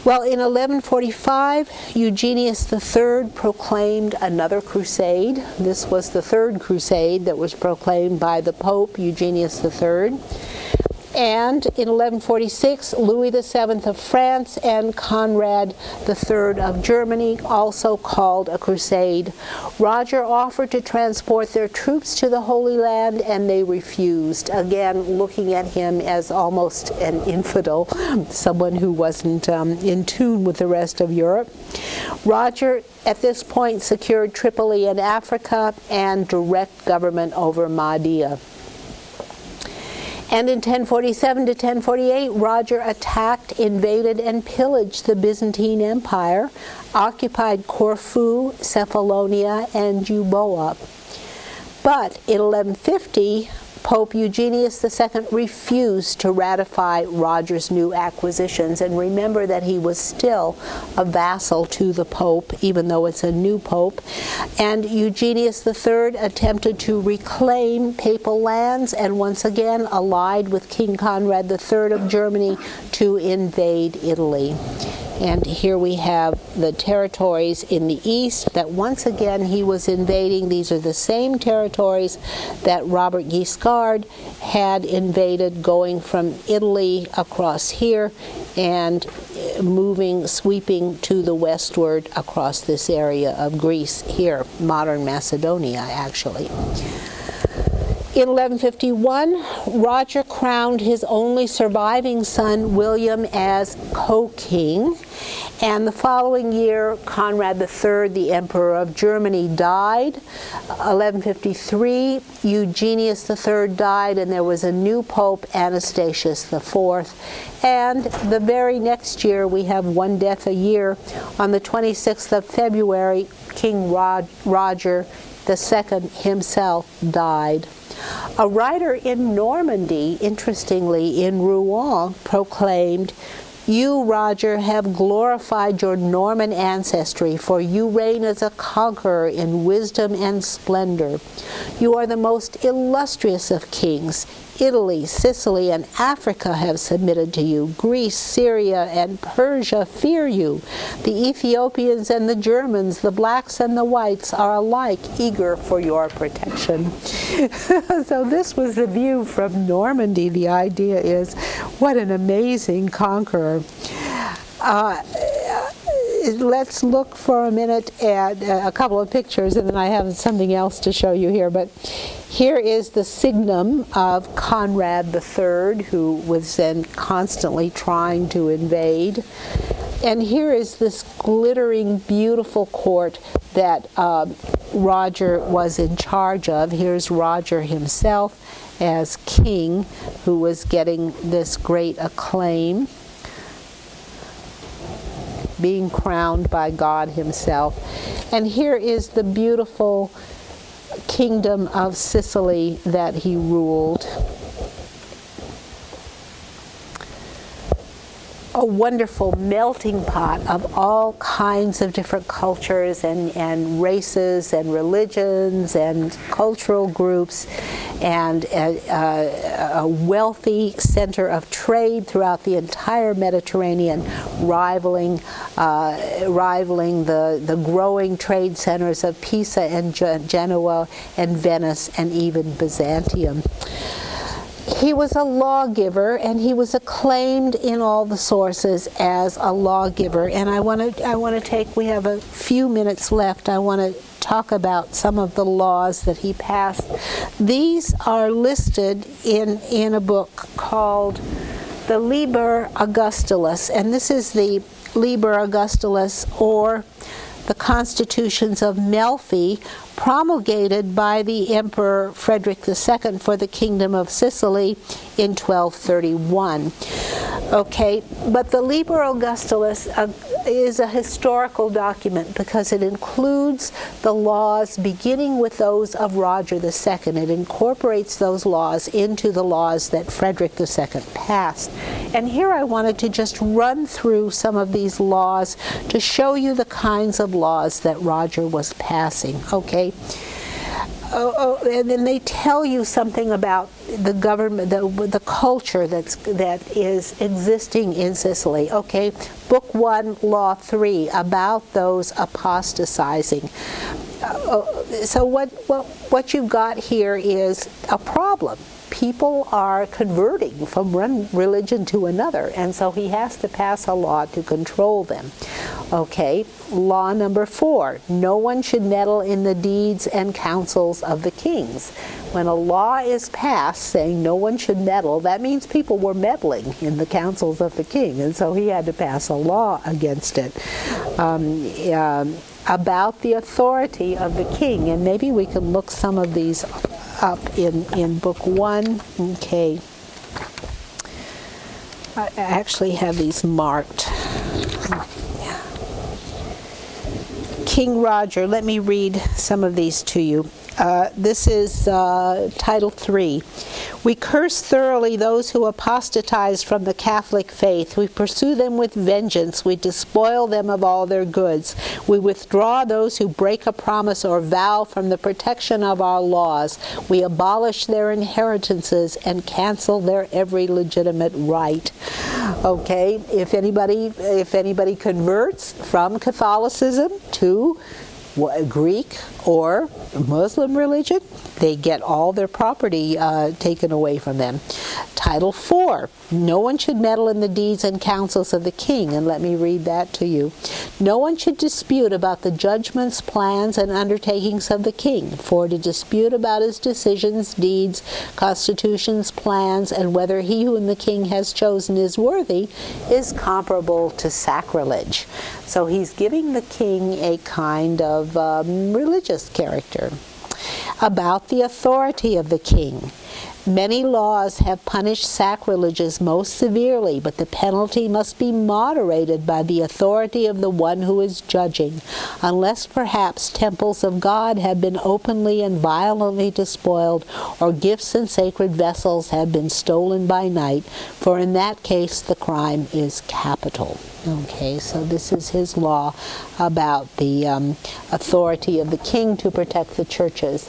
Well, in 1145, Eugenius III proclaimed another crusade. This was the third crusade that was proclaimed by the Pope, Eugenius III. And in 1146, Louis VII of France and Conrad III of Germany also called a crusade. Roger offered to transport their troops to the Holy Land, and they refused, again looking at him as almost an infidel, someone who wasn't in tune with the rest of Europe. Roger, at this point, secured Tripoli in Africa and direct government over Mahdia. And in 1047 to 1048, Roger attacked, invaded, and pillaged the Byzantine Empire, occupied Corfu, Cephalonia, and Euboea. But in 1150, Pope Eugenius II refused to ratify Roger's new acquisitions. And remember that he was still a vassal to the Pope, even though it's a new Pope. And Eugenius III attempted to reclaim papal lands and once again allied with King Conrad III of Germany to invade Italy. And here we have the territories in the east that once again he was invading. These are the same territories that Robert Guiscard had invaded, going from Italy across here and sweeping to the westward across this area of Greece here, modern Macedonia actually. In 1151, Roger crowned his only surviving son, William, as co-king. And the following year, Conrad III, the Emperor of Germany, died. 1153, Eugenius III died, and there was a new Pope, Anastasius IV. And the very next year, we have one death a year. On the 26th of February, King Roger II himself died. A writer in Normandy, interestingly in Rouen, proclaimed, "You, Roger, have glorified your Norman ancestry, for you reign as a conqueror in wisdom and splendor. You are the most illustrious of kings. Italy, Sicily, and Africa have submitted to you. Greece, Syria, and Persia fear you. The Ethiopians and the Germans, the blacks and the whites, are alike eager for your protection." So this was the view from Normandy. The idea is, what an amazing conqueror. Let's look for a minute at a couple of pictures, and then I have something else to show you here. But here is the signum of Conrad III, who was then constantly trying to invade. And here is this glittering, beautiful court that Roger was in charge of. Here's Roger himself as king, who was getting this great acclaim, being crowned by God himself. And here is the beautiful kingdom of Sicily that he ruled. A wonderful melting pot of all kinds of different cultures and races and religions and cultural groups, and a wealthy center of trade throughout the entire Mediterranean, rivaling the growing trade centers of Pisa and Genoa and Venice and even Byzantium. He was a lawgiver, and he was acclaimed in all the sources as a lawgiver. And I want to take, we have a few minutes left, I want to talk about some of the laws that he passed. These are listed in a book called the Liber Augustulus, and this is the Liber Augustulus, or the constitutions of Melfi, promulgated by the Emperor Frederick II for the Kingdom of Sicily in 1231. Okay, but the Liber Augustulus is a historical document because it includes the laws beginning with those of Roger II. It incorporates those laws into the laws that Frederick II passed. And here I wanted to just run through some of these laws to show you the kinds of laws that Roger was passing. Okay. And then they tell you something about the government, the culture that is existing in Sicily. Okay, Book 1, Law 3, about those apostatizing. So what you've got here is a problem. People are converting from one religion to another, and so he has to pass a law to control them. Okay, law number 4, no one should meddle in the deeds and counsels of the kings. When a law is passed saying no one should meddle, that means people were meddling in the counsels of the king, and so he had to pass a law against it. About the authority of the king, and maybe we can look some of these up in Book 1. Okay. I actually have these marked. King Roger, let me read some of these to you. This is Title 3. We curse thoroughly those who apostatize from the Catholic faith. We pursue them with vengeance. We despoil them of all their goods. We withdraw those who break a promise or vow from the protection of our laws. We abolish their inheritances and cancel their every legitimate right. Okay, if anybody converts from Catholicism to Greek or Muslim religion, they get all their property taken away from them. Title 4, no one should meddle in the deeds and counsels of the king, and let me read that to you. No one should dispute about the judgments, plans, and undertakings of the king, for to dispute about his decisions, deeds, constitutions, plans, and whether he whom the king has chosen is worthy, is comparable to sacrilege. So he's giving the king a kind of religious character. About the authority of the king. Many laws have punished sacrileges most severely, but the penalty must be moderated by the authority of the one who is judging, unless perhaps temples of God have been openly and violently despoiled, or gifts and sacred vessels have been stolen by night, for in that case the crime is capital. Okay, so this is his law about the authority of the king to protect the churches.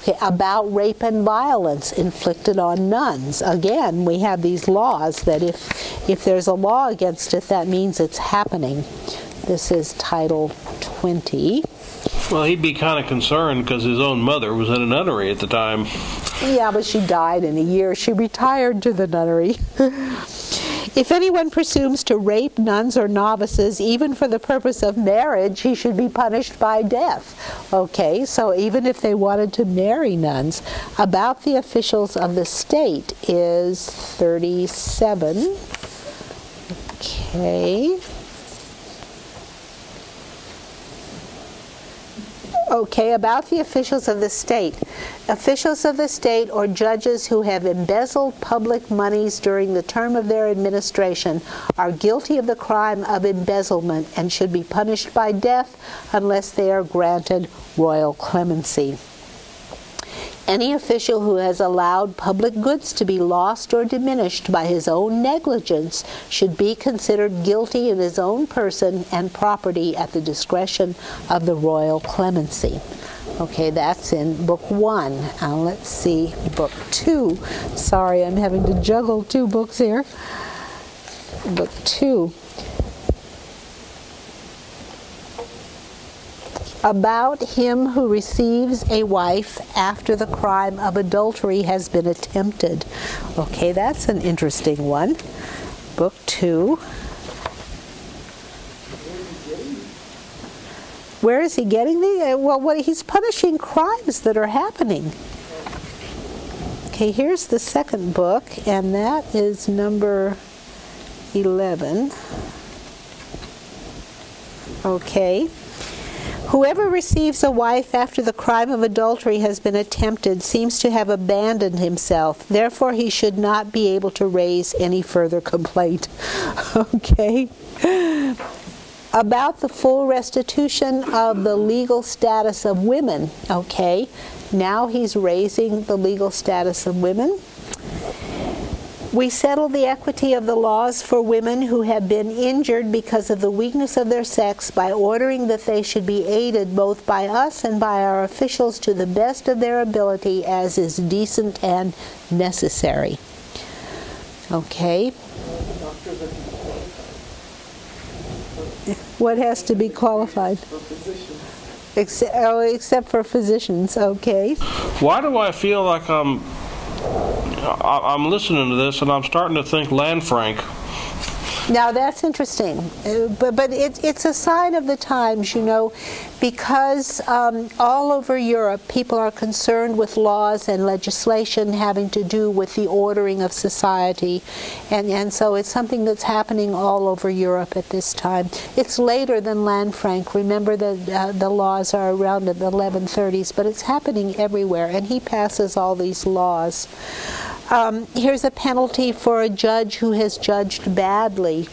Okay, about rape and violence inflicted on nuns. Again, we have these laws that if there's a law against it, that means it's happening. This is Title 20. Well, he'd be kind of concerned because his own mother was in a nunnery at the time. Yeah, but she died in a year. She retired to the nunnery. If anyone presumes to rape nuns or novices, even for the purpose of marriage, he should be punished by death. Okay, so even if they wanted to marry nuns. About the officials of the state is 37. Okay. Okay, about the officials of the state. Officials of the state or judges who have embezzled public monies during the term of their administration are guilty of the crime of embezzlement and should be punished by death unless they are granted royal clemency. Any official who has allowed public goods to be lost or diminished by his own negligence should be considered guilty in his own person and property at the discretion of the royal clemency. Okay, that's in Book 1. Now let's see Book 2. Sorry, I'm having to juggle 2 books here. Book 2. About him who receives a wife after the crime of adultery has been attempted. Okay, that's an interesting one. Book 2. Where is he getting the? Well, he's punishing crimes that are happening. Okay, here's the second book, and that is number 11. Okay. Whoever receives a wife after the crime of adultery has been attempted seems to have abandoned himself. Therefore, he should not be able to raise any further complaint. Okay. About the full restitution of the legal status of women. Okay. Now he's raising the legal status of women. We settle the equity of the laws for women who have been injured because of the weakness of their sex by ordering that they should be aided both by us and by our officials to the best of their ability as is decent and necessary. Okay. What has to be qualified? Except for physicians. Okay. Why do I feel like I'm listening to this and I'm starting to think Lanfranc? Now that's interesting, but it's a sign of the times, you know, because all over Europe people are concerned with laws and legislation having to do with the ordering of society, and so it's something that's happening all over Europe at this time. It's later than Lanfranc. Remember that the laws are around in the 1130s, but it's happening everywhere, and he passes all these laws. Here's a penalty for a judge who has judged badly.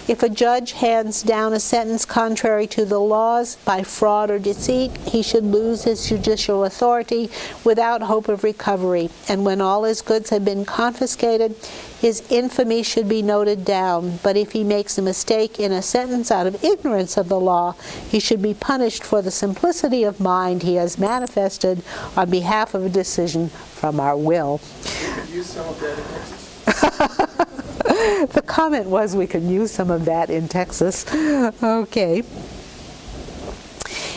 If a judge hands down a sentence contrary to the laws by fraud or deceit, he should lose his judicial authority without hope of recovery. And when all his goods have been confiscated, his infamy should be noted down. But if he makes a mistake in a sentence out of ignorance of the law, he should be punished for the simplicity of mind he has manifested on behalf of a decision from our will. We could use some of that in Texas. The comment was we could use some of that in Texas. Okay.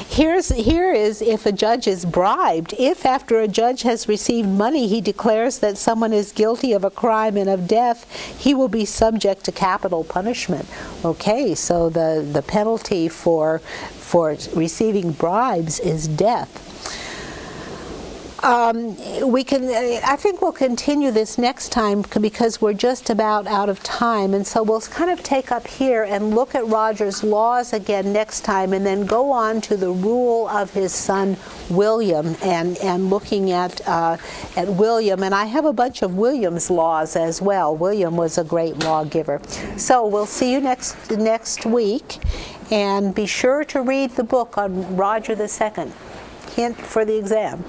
Here is if a judge is bribed. If after a judge has received money he declares that someone is guilty of a crime and of death, he will be subject to capital punishment. Okay, so the penalty for receiving bribes is death. I think we'll continue this next time because we're just about out of time, and so we'll kind of take up here and look at Roger's laws again next time, and then go on to the rule of his son William, and looking at William. And I have a bunch of William's laws as well. William was a great lawgiver. So we'll see you next week, and be sure to read the book on Roger II. Hint for the exam.